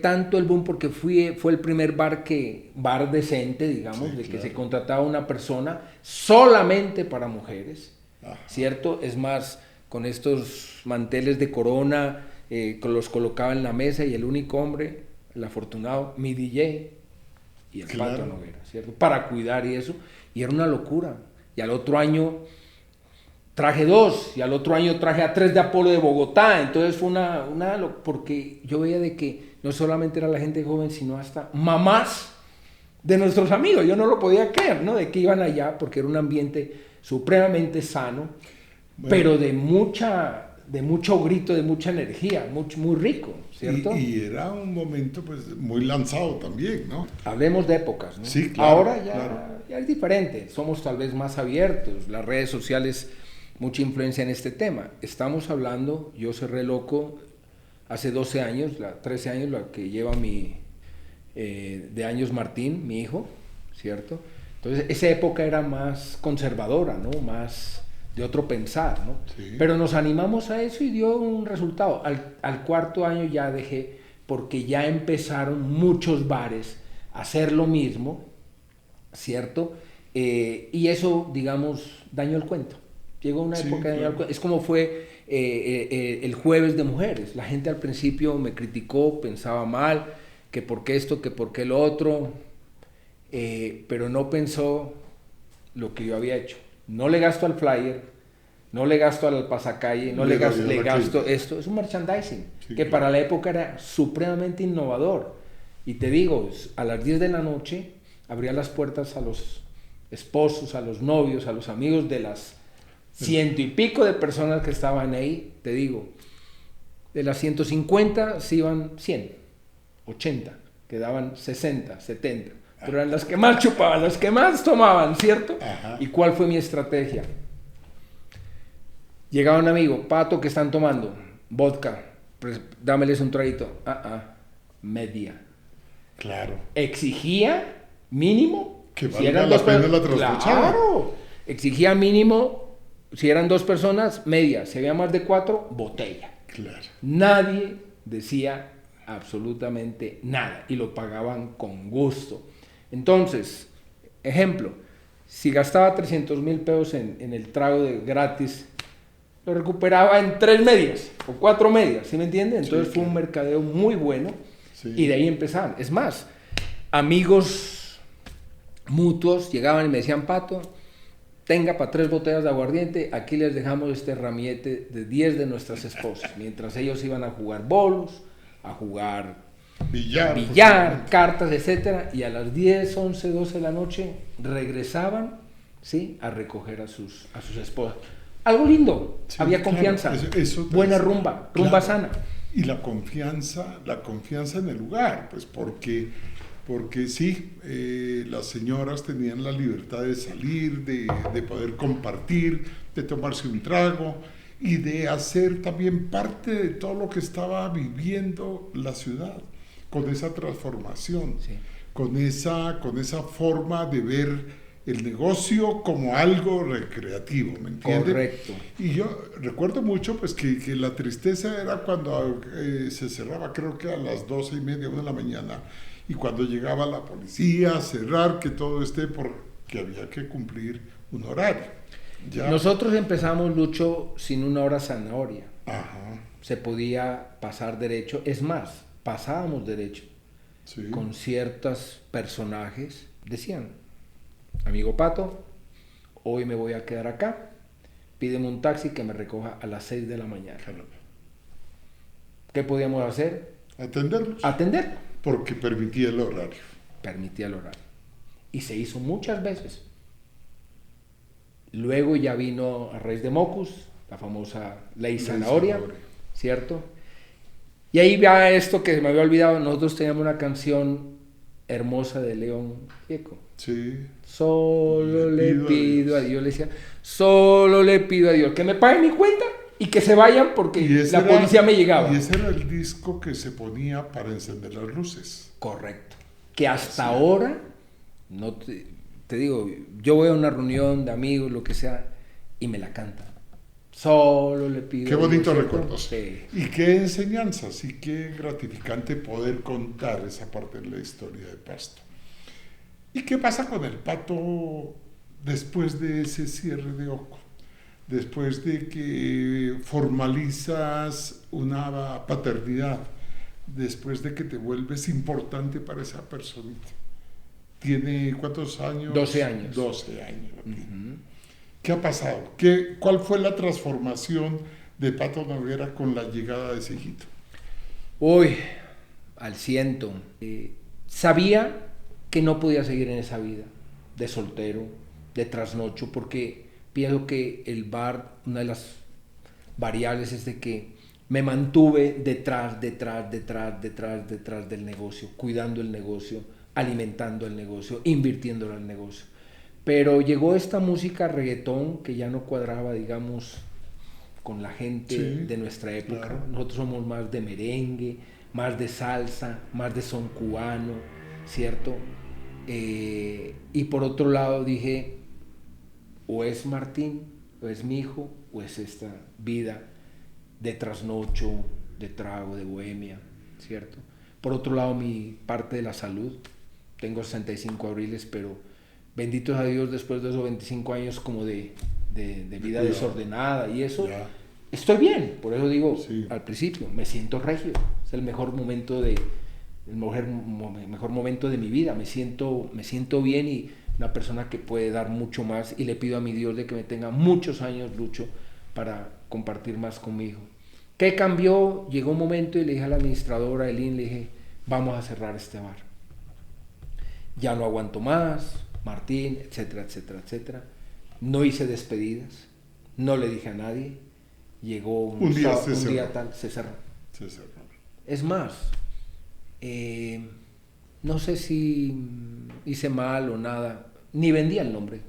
tanto el boom, porque fue el primer bar decente, digamos, Sí, de que claro. se contrataba una persona solamente para mujeres, Ajá. ¿cierto? Es más, con estos manteles de corona, los colocaba en la mesa y el único hombre, el afortunado, mi DJ y el Claro. Pato Noguera, ¿cierto? Para cuidar y eso, y era una locura. Y al otro año traje 2 y al otro año traje a 3 de Apolo de Bogotá. Entonces fue porque yo veía de que no solamente era la gente joven, sino hasta mamás de nuestros amigos. Yo no lo podía creer, ¿no? De que iban allá porque era un ambiente supremamente sano, Bueno. pero de mucho grito, de mucha energía, muy rico, ¿cierto? Y era un momento pues muy lanzado también, ¿no? Hablemos de épocas, ¿no? Sí, claro, Ahora claro. ya es diferente, somos tal vez más abiertos, las redes sociales, mucha influencia en este tema. Estamos hablando, yo cerré Loco hace 12 años, 13 años, la que lleva de años Martín, mi hijo, ¿cierto? Entonces esa época era más conservadora, ¿no? Más de otro pensar, ¿no? Sí. Pero nos animamos a eso y dio un resultado. Al cuarto año ya dejé, porque ya empezaron muchos bares a hacer lo mismo, ¿cierto? Y eso, digamos, dañó el cuento. Llegó una Sí, época de dañar el claro. cuento. Es como fue el jueves de mujeres. La gente al principio me criticó, pensaba mal, que por qué esto, que por qué lo otro, pero no pensó lo que yo había hecho. No le gasto al flyer, no le gasto al pasacalle, no le gasto esto. Es un merchandising Sí, que claro. para la época era supremamente innovador. Y te digo, a las 10 de la noche abría las puertas a los esposos, a los novios, a los amigos de las 100 y pico de personas que estaban ahí. Te digo, de las 150 se iban 100, 80, quedaban 60, 70. Pero eran las que más chupaban, las que más tomaban, ¿cierto? Ajá. ¿Y cuál fue mi estrategia? Llegaba un amigo, Pato, ¿qué están tomando? Vodka, pues dámeles un traguito. Media. Claro. Exigía mínimo, Que si valga eran la dos pena personas, la trasnochada. claro, exigía mínimo, si eran 2 personas, media, si había más de 4, botella. Claro. Nadie decía absolutamente nada y lo pagaban con gusto. Entonces, ejemplo, si gastaba 300,000 pesos en el trago de gratis, lo recuperaba en 3 medias o 4 medias, ¿sí me entiende? Entonces Sí, fue un claro. mercadeo muy bueno Sí. y de ahí empezaban. Es más, amigos mutuos llegaban y me decían, Pato, tenga para 3 botellas de aguardiente, aquí les dejamos este ramillete de 10 de nuestras esposas, mientras ellos iban a jugar bolos, a jugar Billar. billar, cartas, etcétera, y a las 10, 11, 12 de la noche regresaban, ¿sí?, a recoger a sus esposas. Algo lindo, Sí, había claro, confianza, eso buena es- rumba claro. sana. Y la confianza en el lugar, pues porque sí, las señoras tenían la libertad de salir, de poder compartir, de tomarse un trago y de hacer también parte de todo lo que estaba viviendo la ciudad, con esa transformación, Sí. con esa forma de ver el negocio como algo recreativo, ¿me entiendes? Correcto. Y yo recuerdo mucho pues que la tristeza era cuando se cerraba, creo que a las 12:30, 1 de la mañana, y cuando llegaba la policía a cerrar, que todo esté porque había que cumplir un horario. Ya. Nosotros empezamos, Lucho, sin una hora zanahoria. Ajá, Se podía pasar derecho, es más, pasábamos derecho sí. con ciertos personajes. Decían, amigo Pato, hoy me voy a quedar acá, pídeme un taxi que me recoja a las 6 de la mañana. Caramba. ¿Qué podíamos hacer? Atenderlos, Atenderlo. porque permitía el horario. Permitía el horario. Y se hizo muchas veces. Luego ya vino a raíz de Mocus, la famosa Ley Zanahoria, ¿cierto? Y ahí va esto que se me había olvidado, nosotros teníamos una canción hermosa de León Gieco. Sí. Solo le pido a Dios, le decía, solo le pido a Dios que me paguen mi cuenta y que se vayan porque la policía me llegaba. Y ese era el disco que se ponía para encender las luces. Correcto. Que hasta ahora, no te digo, yo voy a una reunión de amigos, lo que sea, y me la cantan. Solo le pido. Qué bonitos Dios, recuerdos. Sí. Y qué enseñanzas y qué gratificante poder contar esa parte de la historia de Pasto. ¿Y qué pasa con el Pato después de ese cierre de Oco? Después de que formalizas una paternidad, después de que te vuelves importante para esa personita. ¿Tiene cuántos años? 12 años. 12 años. Okay. Uh-huh. ¿Qué ha pasado? ¿Cuál fue la transformación de Pato Noguera con la llegada de ese hijito? Uy, al ciento. Sabía que no podía seguir en esa vida de soltero, de trasnocho, porque pienso que el bar, una de las variables es de que me mantuve detrás del negocio, cuidando el negocio, alimentando el negocio, invirtiéndolo al negocio. Pero llegó esta música reggaetón que ya no cuadraba, digamos, con la gente de nuestra época. Claro. Nosotros somos más de merengue, más de salsa, más de son cubano, ¿cierto? Y por otro lado dije, o es Martín, o es mi hijo, o es esta vida de trasnocho, de trago, de bohemia, ¿cierto? Por otro lado, mi parte de la salud, tengo 65 abriles, pero benditos a Dios, después de esos 25 años como de vida desordenada y eso, estoy bien. Por eso digo, al principio, me siento regio. Es el mejor momento de mi vida. Me siento bien y una persona que puede dar mucho más, y le pido a mi Dios de que me tenga muchos años, Lucho, para compartir más conmigo. ¿Qué cambió? Llegó un momento y le dije a la administradora, Elin, le dije, vamos a cerrar este bar. Ya no aguanto más, Martín, etcétera, etcétera, etcétera. No hice despedidas, no le dije a nadie. Llegó un día tal, se cerró. Es más, no sé si hice mal o nada, ni vendía el nombre.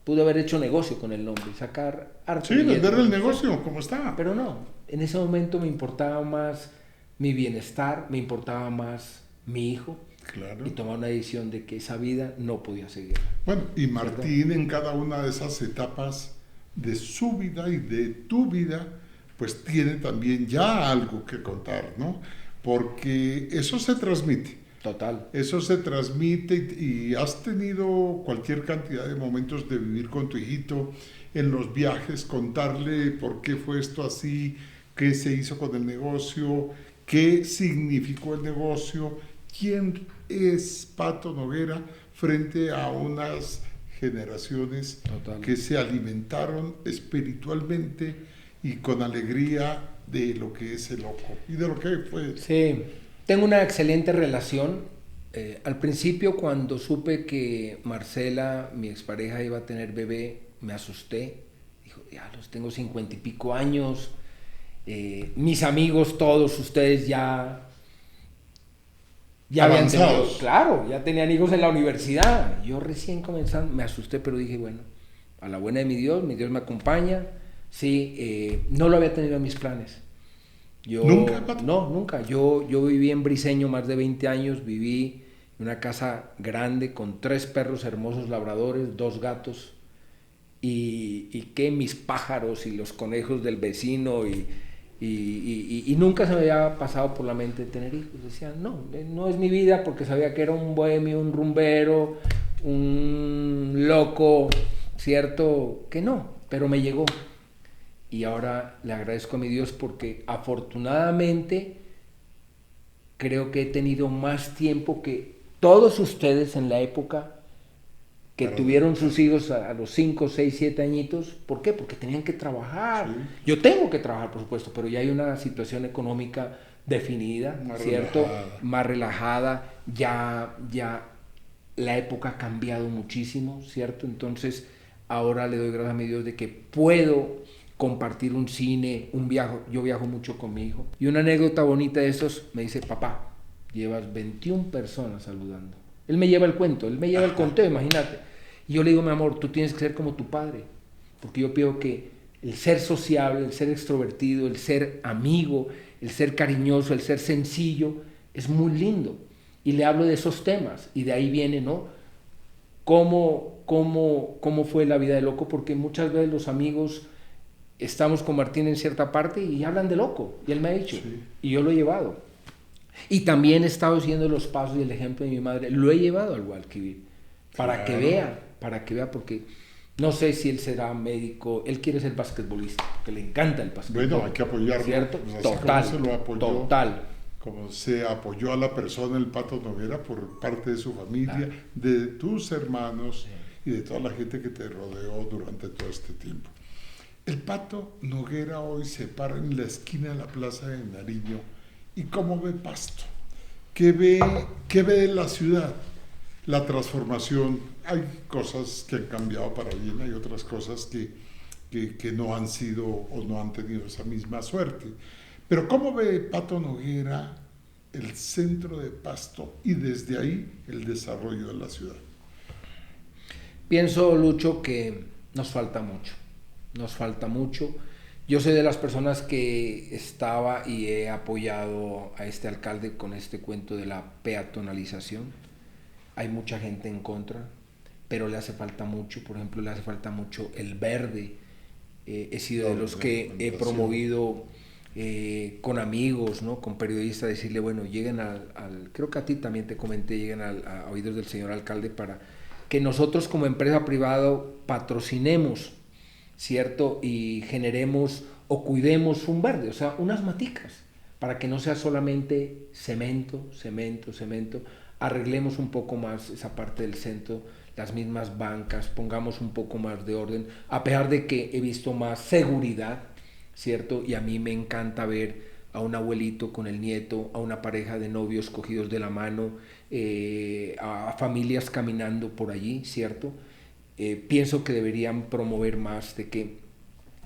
Pude haber hecho negocio con el nombre, sacar arte. Sí, vender el negocio como estaba. Pero no, en ese momento me importaba más mi bienestar, me importaba más mi hijo. Claro. Y tomar una decisión de que esa vida no podía seguir. Bueno, y Martín, ¿verdad? En cada una de esas etapas de su vida y de tu vida, pues tiene también ya algo que contar, ¿no? Porque eso se transmite. Total. Eso se transmite y has tenido cualquier cantidad de momentos de vivir con tu hijito en los viajes, contarle por qué fue esto así, qué se hizo con el negocio, qué significó el negocio, quién es Pato Noguera frente a unas generaciones que se alimentaron espiritualmente y con alegría de lo que es el Oco y de lo que fue. Sí, tengo una excelente relación. Al principio, cuando supe que Marcela, mi expareja, iba a tener bebé, me asusté. Dijo, ya los tengo 50 y pico años, mis amigos, todos ustedes ya habían tenido, claro, ya tenían hijos en la universidad. Yo recién comenzando, me asusté, pero dije, bueno, a la buena de mi Dios me acompaña. Sí, no lo había tenido en mis planes. ¿Nunca, Pato? No, nunca. Yo viví en Briseño más de 20 años, viví en una casa grande con 3 perros hermosos labradores, 2 gatos, y que mis pájaros y los conejos del vecino, y nunca se me había pasado por la mente tener hijos. Decía, no es mi vida, porque sabía que era un bohemio, un rumbero, un loco, ¿cierto? Que no, pero me llegó. Y ahora le agradezco a mi Dios porque afortunadamente creo que he tenido más tiempo que todos ustedes en la época que tuvieron sus hijos a los 5, 6, 7 añitos. ¿Por qué? Porque tenían que trabajar. Sí. Yo tengo que trabajar, por supuesto, pero ya hay una situación económica definida, ¿cierto? Más relajada. Ya la época ha cambiado muchísimo, ¿cierto? Entonces, ahora le doy gracias a mi Dios de que puedo compartir un cine, un viaje. Yo viajo mucho con mi hijo. Y una anécdota bonita de esos, me dice, papá, llevas 21 personas saludando. Él me lleva el cuento, él me lleva el conteo, imagínate. Y yo le digo, mi amor, tú tienes que ser como tu padre, porque yo pienso que el ser sociable, el ser extrovertido, el ser amigo, el ser cariñoso, el ser sencillo, es muy lindo. Y le hablo de esos temas, y de ahí viene, ¿no? ¿Cómo fue la vida de loco? Porque muchas veces los amigos estamos con Martín en cierta parte y hablan de loco, y él me ha dicho, sí. Y yo lo he llevado. Y también he estado siguiendo los pasos y el ejemplo de mi madre, lo he llevado al Guadalquivir, para que vea, porque no sé si él será médico, él quiere ser basquetbolista, porque le encanta el basquetbol. Bueno, hay que apoyarlo. ¿Cierto? Pues total, se lo apoyó, total. Como se apoyó a la persona, el Pato Noguera, por parte de su familia, de tus hermanos y de toda la gente que te rodeó durante todo este tiempo. El Pato Noguera hoy se para en la esquina de la Plaza de Nariño y ¿cómo ve Pasto? ¿Qué ve de la ciudad? La transformación, hay cosas que han cambiado para bien, hay otras cosas que no han sido o no han tenido esa misma suerte. Pero ¿cómo ve Pato Noguera el centro de Pasto y desde ahí el desarrollo de la ciudad? Pienso, Lucho, que nos falta mucho. Yo soy de las personas que estaba y he apoyado a este alcalde con este cuento de la peatonalización. Hay mucha gente en contra, pero le hace falta mucho. Por ejemplo, le hace falta mucho el verde. He sido de los que he promovido con amigos, ¿no? Con periodistas, decirle, bueno, lleguen creo que a ti también te comenté, lleguen a oídos del señor alcalde para que nosotros como empresa privada patrocinemos, ¿cierto? Y generemos o cuidemos un verde, o sea, unas maticas, para que no sea solamente cemento, arreglemos un poco más esa parte del centro, las mismas bancas, pongamos un poco más de orden, a pesar de que he visto más seguridad, ¿cierto? Y a mí me encanta ver a un abuelito con el nieto, a una pareja de novios cogidos de la mano, a familias caminando por allí, ¿cierto? Pienso que deberían promover más de que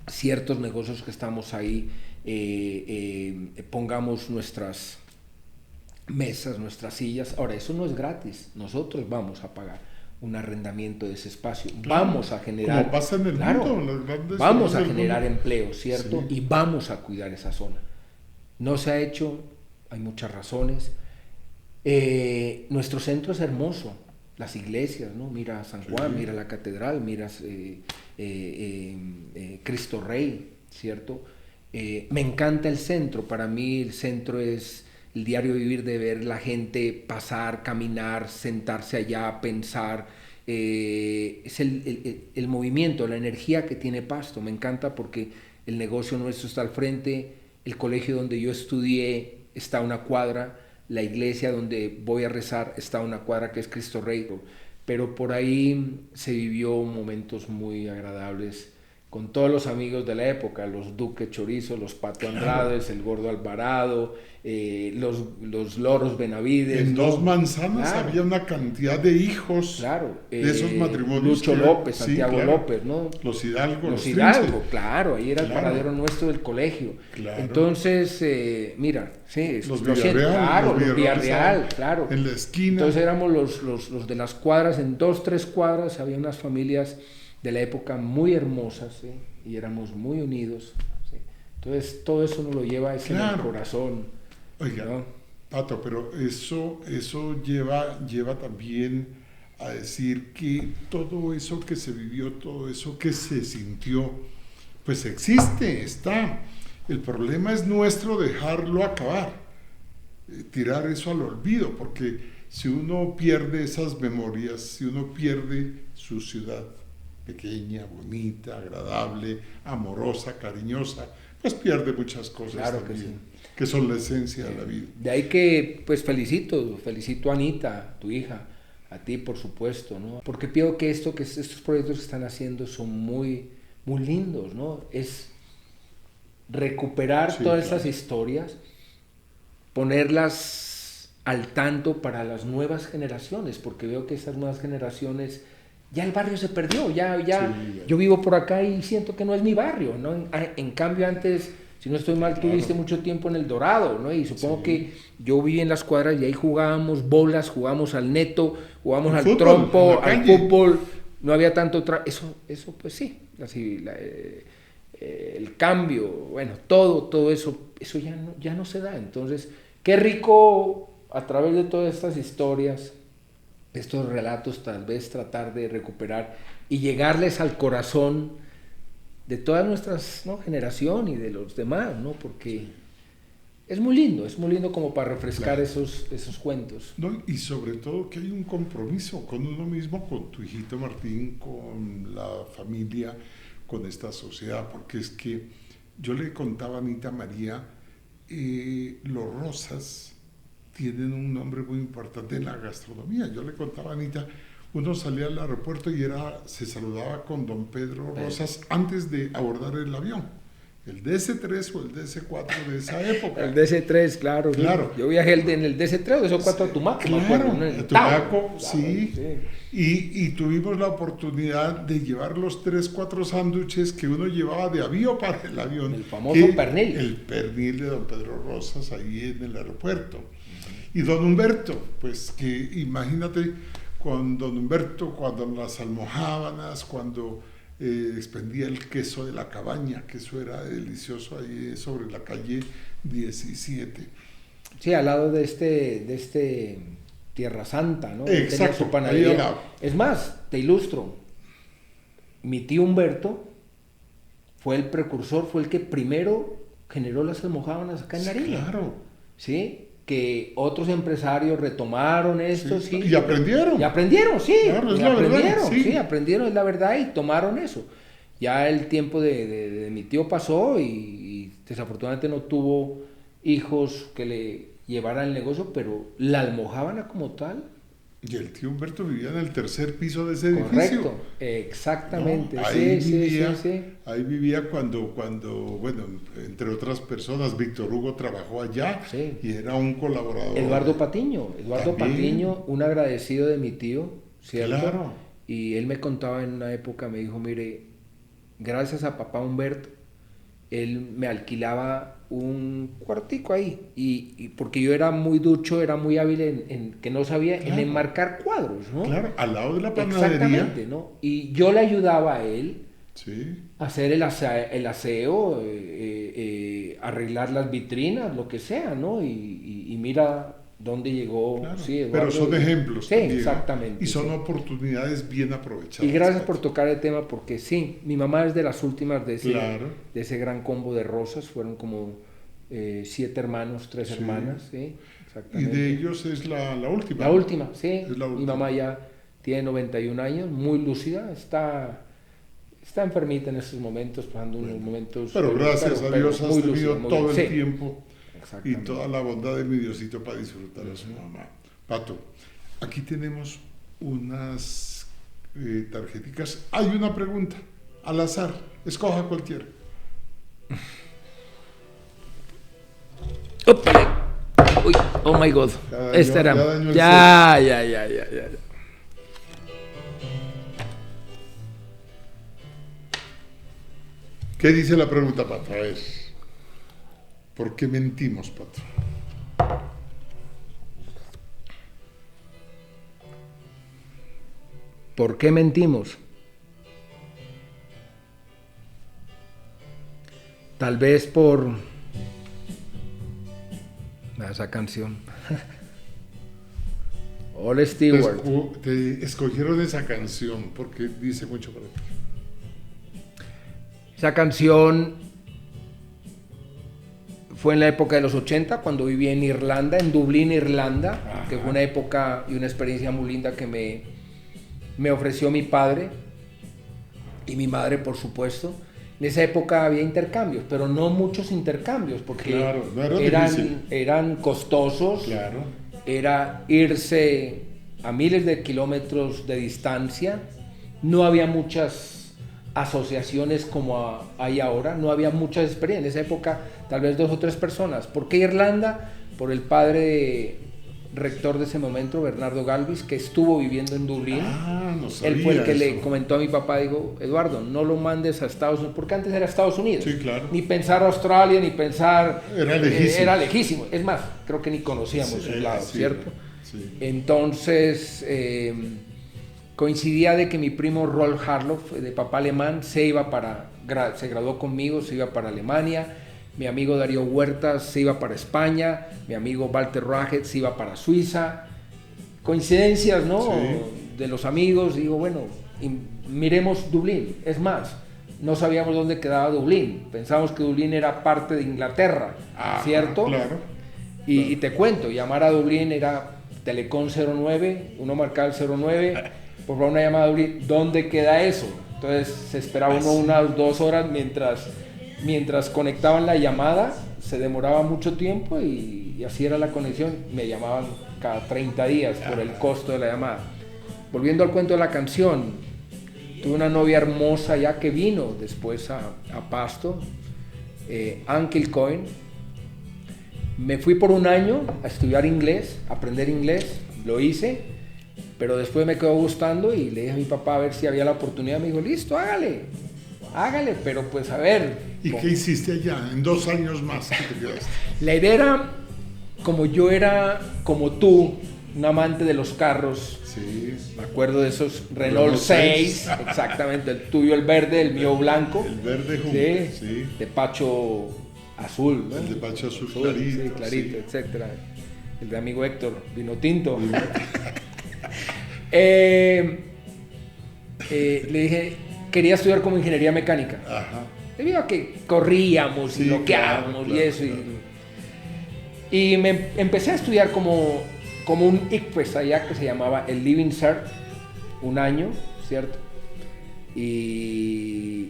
ciertos negocios que estamos ahí pongamos nuestras mesas, nuestras sillas. Ahora, eso no es gratis, nosotros vamos a pagar un arrendamiento de ese espacio, claro, vamos a generar, como pasa en el mundo, en las grandes vamos a generar empleo, ¿cierto? Sí. Y vamos a cuidar esa zona. No se ha hecho, hay muchas razones. Nuestro centro es hermoso, las iglesias, ¿no? Mira San Juan, sí. Mira la catedral, mira Cristo Rey, ¿cierto? Me encanta el centro, para mí el centro es el diario vivir de ver la gente pasar, caminar, sentarse allá, pensar, es el movimiento, la energía que tiene Pasto, me encanta porque el negocio nuestro está al frente, el colegio donde yo estudié está a una cuadra, la iglesia donde voy a rezar está a una cuadra que es Cristo Rey, pero por ahí se vivió momentos muy agradables con todos los amigos de la época, los Duque Chorizo, los Pato Andrades, el Gordo Alvarado, los Loros Benavides. En Dos Manzanas había una cantidad de hijos de esos matrimonios. Lucho López, Santiago López, ¿no? Los Hidalgo, los Hidalgo, claro, ahí era el paradero nuestro del colegio. Claro. Entonces, mira, sí, los Villarreal, claro. En la esquina. Entonces éramos los de las cuadras, en 2, 3 cuadras había unas familias de la época muy hermosas, ¿sí? Y éramos muy unidos, ¿sí? Entonces todo eso nos lo lleva en el corazón. Oiga, ¿no? Pato, pero eso lleva también a decir que todo eso que se vivió, todo eso que se sintió, pues existe, está. El problema es nuestro dejarlo acabar, tirar eso al olvido, porque si uno pierde esas memorias, si uno pierde su ciudad, pequeña, bonita, agradable, amorosa, cariñosa, pues pierde muchas cosas, claro también, que son la esencia de la vida. De ahí que, pues felicito a Anita, tu hija, a ti por supuesto, ¿no? Porque pienso que estos proyectos que están haciendo son muy, muy lindos, ¿no? Es recuperar todas esas historias, ponerlas al tanto para las nuevas generaciones, porque veo que esas nuevas generaciones ya el barrio se perdió, Sí. yo vivo por acá y siento que no es mi barrio, ¿no? En cambio antes, si no estoy mal, Claro. tuviste mucho tiempo en El Dorado, ¿no? Y supongo Sí. que yo viví en las cuadras y ahí jugábamos bolas, jugábamos al neto, jugábamos Al al fútbol, trompo, en la al calle. fútbol, no había tanto eso pues sí, así, el cambio, bueno, todo eso ya no se da. Entonces, qué rico a través de todas estas historias, estos relatos, tal vez tratar de recuperar y llegarles al corazón de todas nuestras, ¿no?, generación y de los demás, ¿no? Porque es muy lindo como para refrescar Claro. esos cuentos. No, y sobre todo que hay un compromiso con uno mismo, con tu hijito Martín, con la familia, con esta sociedad, porque es que yo le contaba a Anita María, los Rosas tienen un nombre muy importante en la gastronomía. Yo le contaba a Anita, uno salía al aeropuerto y se saludaba con don Pedro Rosas antes de abordar el avión. El DC-3 o el DC-4 de esa época. El DC-3, claro. Claro. Yo viajé en el DC-3 o DC-4 a Tumaco, me acuerdo, ¿no? En a Tumaco, Tao, sí. claro, Y tuvimos la oportunidad de llevar los 3-4 sándwiches que uno llevaba de avión para el avión. El famoso pernil. El pernil de don Pedro Rosas ahí en el aeropuerto. Y don Humberto, pues que imagínate con don Humberto, cuando las almojábanas, cuando expendía el queso de la cabaña, que eso era delicioso ahí sobre la calle 17. Sí, al lado de este Tierra Santa, ¿no? Exacto, Tenía su panadería. ahí al lado. Es más, te ilustro. Mi tío Humberto fue el precursor, fue el que primero generó las almojábanas acá en Nariño. Claro. ¿Sí? Que otros empresarios retomaron esto, sí. Y aprendieron. Y aprendieron, sí. Claro, es y la verdad, aprendieron, sí. sí, aprendieron, es la verdad, y tomaron eso. Ya el tiempo de mi tío pasó y desafortunadamente no tuvo hijos que le llevaran el negocio, pero la almojábana como tal. Y el tío Humberto vivía en el tercer piso de ese edificio. Correcto, exactamente. ¿No? Sí, sí. Ahí vivía cuando, bueno, entre otras personas, Víctor Hugo trabajó allá, Sí. y era un colaborador. Eduardo Patiño, También. un agradecido de mi tío, ¿cierto? Claro. Y él me contaba en una época, me dijo, mire, gracias a papá Humberto, él me alquilaba un cuartico ahí, y porque yo era muy ducho, era muy hábil en que no sabía, Claro. en enmarcar cuadros, ¿no? Claro, al lado de la panadería. Exactamente, ¿no? Y yo le ayudaba a él Sí. a hacer el aseo, arreglar las vitrinas, lo que sea, ¿no? Y mira dónde llegó. Claro. Sí, Eduardo, Pero son ejemplos. Sí, también, ¿no? exactamente. Y son sí. oportunidades bien aprovechadas. Y gracias por tocar el tema, porque sí, mi mamá es de las últimas de Claro. ese gran combo de Rosas, fueron como 7 hermanos, 3 Sí. hermanas, sí, Y exactamente. de ellos es la última. La última, sí. Es la Mi última. mamá ya tiene 91 años, muy lúcida, está enfermita en estos momentos, pasando unos momentos. Pero gracias a Dios has muy tenido lúcida, muy todo bien. el Sí, tiempo y exactamente. toda la bondad de mi Diosito para disfrutar a su mamá. Pato, aquí tenemos unas tarjeticas. Hay una pregunta, al azar, escoja cualquiera. ¡Ópale! Uy, oh my God. Ya dañó- Esta era. ya dañó el Ya. ¿Qué dice la pregunta, Pato? A ver, ¿por qué mentimos, Pato? ¿Por qué mentimos? Tal vez por esa canción. Ole Stewart. Te escogieron esa canción porque dice mucho para ti. Esa canción fue en la época de los 80, cuando viví en Irlanda, en Dublín, Irlanda, Ajá. que fue una época y una experiencia muy linda que me ofreció mi padre y mi madre, por supuesto. En esa época había intercambios, pero no muchos intercambios, porque Claro, no era difícil. eran costosos. Claro. Era irse a miles de kilómetros de distancia, no había muchas asociaciones como hay ahora, no había muchas experiencias, en esa época tal vez 2 o 3 personas. ¿Por qué Irlanda? Por el padre rector de ese momento, Bernardo Galvis, que estuvo viviendo en Dublín. No sabía. Él fue el que eso. le comentó a mi papá, digo, Eduardo, no lo mandes a Estados Unidos, porque antes era Estados Unidos. Sí, claro. Ni pensar Australia, ni pensar... Era lejísimo. Era lejísimo. Es más, creo que ni conocíamos sus lados, sí, ¿cierto? Sí. Entonces, coincidía de que mi primo Rolf Harloff, de papá alemán, se graduó conmigo, se iba para Alemania. Mi amigo Darío Huertas se iba para España. Mi amigo Walter Raget se iba para Suiza. Coincidencias, ¿no? Sí. De los amigos. Digo, bueno, miremos Dublín. Es más, no sabíamos dónde quedaba Dublín. Pensábamos que Dublín era parte de Inglaterra, ¿cierto? Claro. Y te cuento, llamar a Dublín era Telecom 09, uno marcaba el 09, por favor una llamada a Dublín, ¿dónde queda eso? Entonces se esperaba uno unas 2 horas mientras conectaban la llamada, se demoraba mucho tiempo y así era la conexión. Me llamaban cada 30 días por el costo de la llamada. Volviendo al cuento de la canción, tuve una novia hermosa ya que vino después a Pasto, Ankel Cohen. Me fui por un año a estudiar inglés, a aprender inglés, lo hice, pero después me quedó gustando y le dije a mi papá a ver si había la oportunidad. Me dijo, listo, hágale, pero pues a ver. ¿Y qué hiciste allá? En 2 años más que te quedaste. La idea era, como yo era, como tú, un amante de los carros. Sí. Me acuerdo de esos Renault 6, exactamente, el tuyo el verde, el mío blanco. El verde sí. De Pacho azul, ¿no? El de Pacho azul clarito. Sí, clarito, sí. Etcétera. El de amigo Héctor, vino tinto. Le dije, quería estudiar como ingeniería mecánica. Ajá. Debido a que corríamos y bloqueábamos claro, y eso. Y me empecé a estudiar como un ICFES allá que se llamaba el Living Cert, un año, ¿cierto? Y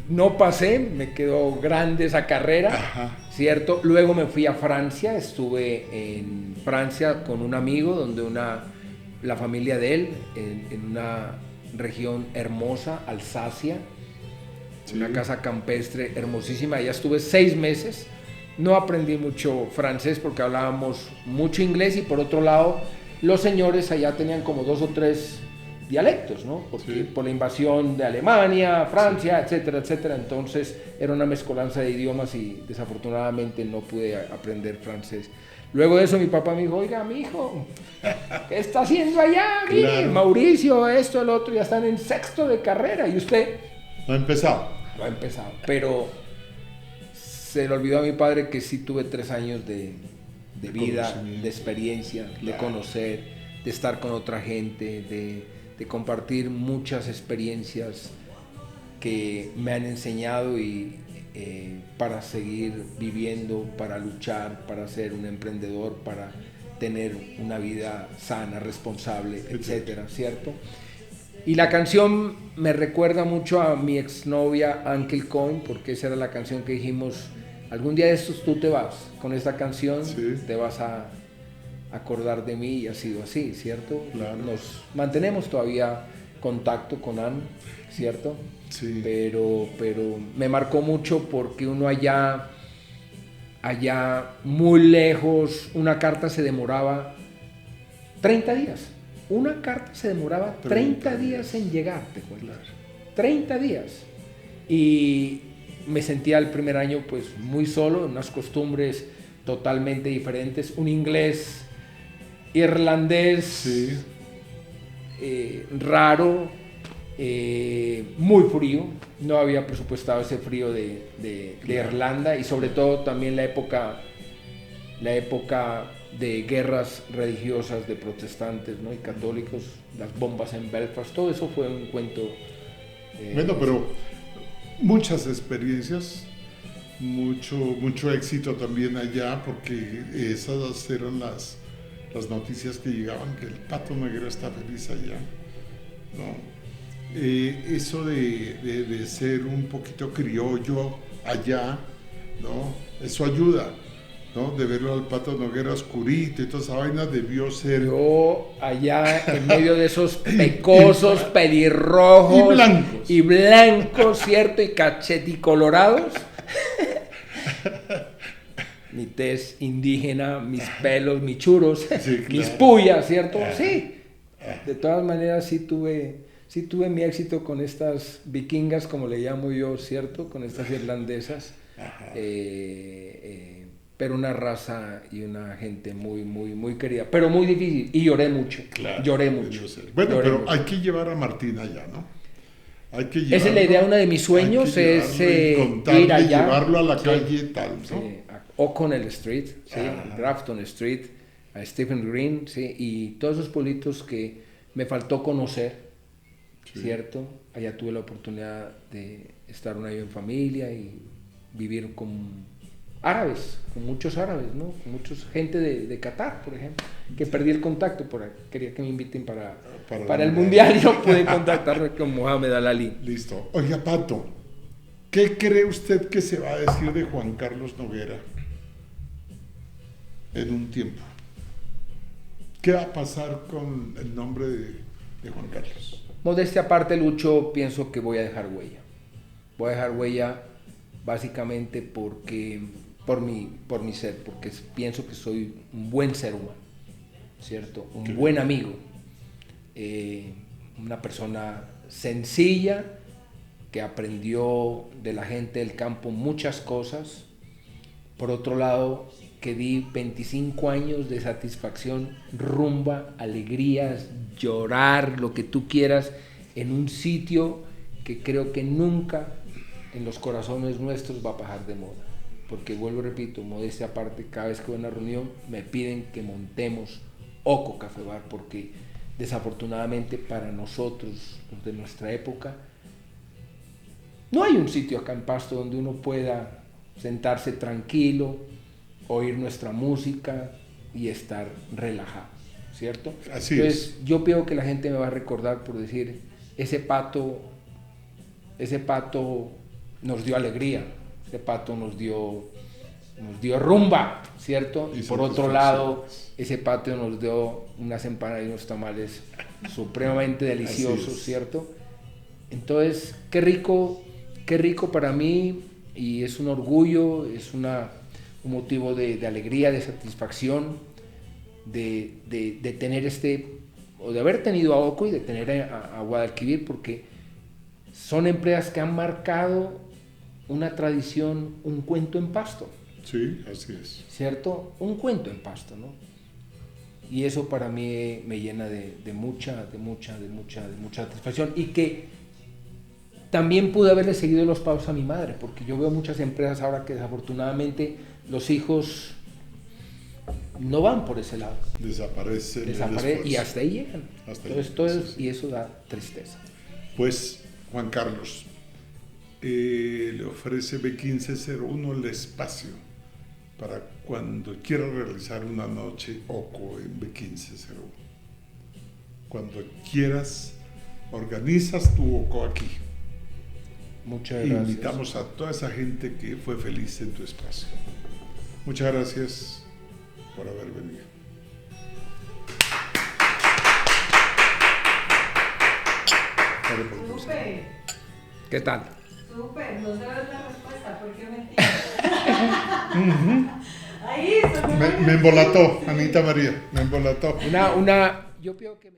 no pasé, me quedó grande esa carrera, Ajá. ¿cierto? Luego me fui a Francia, estuve en Francia con un amigo, donde la familia de él, en una región hermosa, Alsacia, Sí. Una casa campestre hermosísima. Allá estuve 6 meses. No aprendí mucho francés porque hablábamos mucho inglés y por otro lado los señores allá tenían como 2 o 3 dialectos, ¿no? Porque Sí. por la invasión de Alemania, Francia, etcétera, etcétera. Entonces era una mezcolanza de idiomas y desafortunadamente no pude aprender francés. Luego de eso mi papá me dijo, oiga, mi hijo, ¿qué está haciendo allá? Mire, Claro. Mauricio, esto, el otro, ya están en 6º de carrera y usted No ha empezado. lo ha empezado. Pero se le olvidó a mi padre que sí tuve 3 años de vida, conocimiento. de experiencia, de Claro. conocer, de estar con otra gente, de compartir muchas experiencias que me han enseñado para seguir viviendo, para luchar, para ser un emprendedor, para tener una vida sana, responsable, etcétera, ¿cierto? Y la canción me recuerda mucho a mi exnovia Ankel Cohen, porque esa era la canción que dijimos, algún día de estos tú te vas, con esta canción Sí. te vas a acordar de mí, y ha sido así, ¿cierto? Claro. Nos mantenemos todavía contacto con Ann, ¿cierto? Sí. Pero me marcó mucho porque uno allá muy lejos, una carta se demoraba 30 días. Una carta se demoraba 30 días en llegar, te cuento. Claro. 30 días. Y me sentía el primer año pues muy solo, en unas costumbres totalmente diferentes, un inglés irlandés Sí. raro, muy frío. No había presupuestado ese frío de Irlanda y sobre todo también la época de guerras religiosas de protestantes, ¿no? Y católicos, las bombas en Belfast, todo eso fue un cuento. Bueno, pero muchas experiencias, mucho éxito también allá, porque esas eran las noticias que llegaban, que el Pato Noguera está feliz allá, ¿no? Eso de ser un poquito criollo allá, ¿no? Eso ayuda, ¿no? De verlo al Pato Noguera oscurito y toda esa vaina debió ser... Yo allá en medio de esos pecosos, pelirrojos Y blancos. ¿cierto? Y cacheticolorados. mi tez indígena, mis pelos, mis churos, Sí, mis claro. puyas, ¿cierto? Sí. De todas maneras sí tuve mi éxito con estas vikingas, como le llamo yo, ¿cierto? Con estas irlandesas. Pero una raza y una gente muy, muy, muy querida, pero muy difícil. Y lloré mucho. Claro, Lloré mucho. yo sé. Bueno, Lloré pero mucho. hay que llevar a Martín allá, ¿no? Hay que Esa es la llevarlo, idea, uno de mis sueños hay que es llevarlo y contarle, ir allá. llevarlo a la Sí, calle y tal, ¿no? sí, a O'Connell Street, ¿sí? Ajá. Grafton Street, a Stephen Green, ¿sí? Y todos esos pueblitos que me faltó conocer, Sí. ¿cierto? Allá tuve la oportunidad de estar un año en familia y vivir con árabes, con muchos árabes, ¿no? Con mucha gente de Qatar, por ejemplo, que perdí el contacto, quería que me inviten para el Mundial y no pude contactarme con Mohamed Al-Ali. Listo. Oiga, Pato, ¿qué cree usted que se va a decir de Juan Carlos Noguera en un tiempo? ¿Qué va a pasar con el nombre de Juan Carlos? Modestia aparte, Lucho, pienso que voy a dejar huella. Voy a dejar huella básicamente por mi ser, porque pienso que soy un buen ser humano, ¿cierto? Un buen amigo, una persona sencilla que aprendió de la gente del campo muchas cosas. Por otro lado, que di 25 años de satisfacción, rumba, alegrías, llorar, lo que tú quieras, en un sitio que creo que nunca en los corazones nuestros va a pasar de moda. Porque vuelvo, repito, modestia aparte, cada vez que voy a una reunión me piden que montemos Oco Café Bar, porque desafortunadamente para nosotros, los de nuestra época, no hay un sitio acá en Pasto donde uno pueda sentarse tranquilo, oír nuestra música y estar relajado, ¿cierto? Así Entonces, yo pienso que la gente me va a recordar por decir, ese pato nos dio alegría, ese pato nos dio rumba, ¿cierto? Y por otro lado, ese pato nos dio unas empanadas y unos tamales supremamente deliciosos, ¿cierto? Entonces, qué rico para mí, y es un orgullo, es un motivo de alegría, de satisfacción, de tener o de haber tenido a Oco y de tener a Guadalquivir, porque son empresas que han marcado una tradición, un cuento en Pasto. Sí, así es. ¿Cierto? Un cuento en Pasto, ¿no? Y eso para mí me llena de mucha satisfacción, y que también pude haberle seguido los pasos a mi madre, porque yo veo muchas empresas ahora que desafortunadamente los hijos no van por ese lado. Desaparece Y hasta ahí llegan. Y eso da tristeza. Pues, Juan Carlos, le ofrece B1501 el espacio para cuando quiera realizar una noche Oco en B1501. Cuando quieras, organizas tu Oco aquí. Muchas gracias. Invitamos a toda esa gente que fue feliz en tu espacio. Muchas gracias por haber venido. Súper, ¿Qué tal? súper, no sabes la respuesta, ¿por qué mentira? Ahí, Me embolató, Anita María, me embolató. Yo pienso que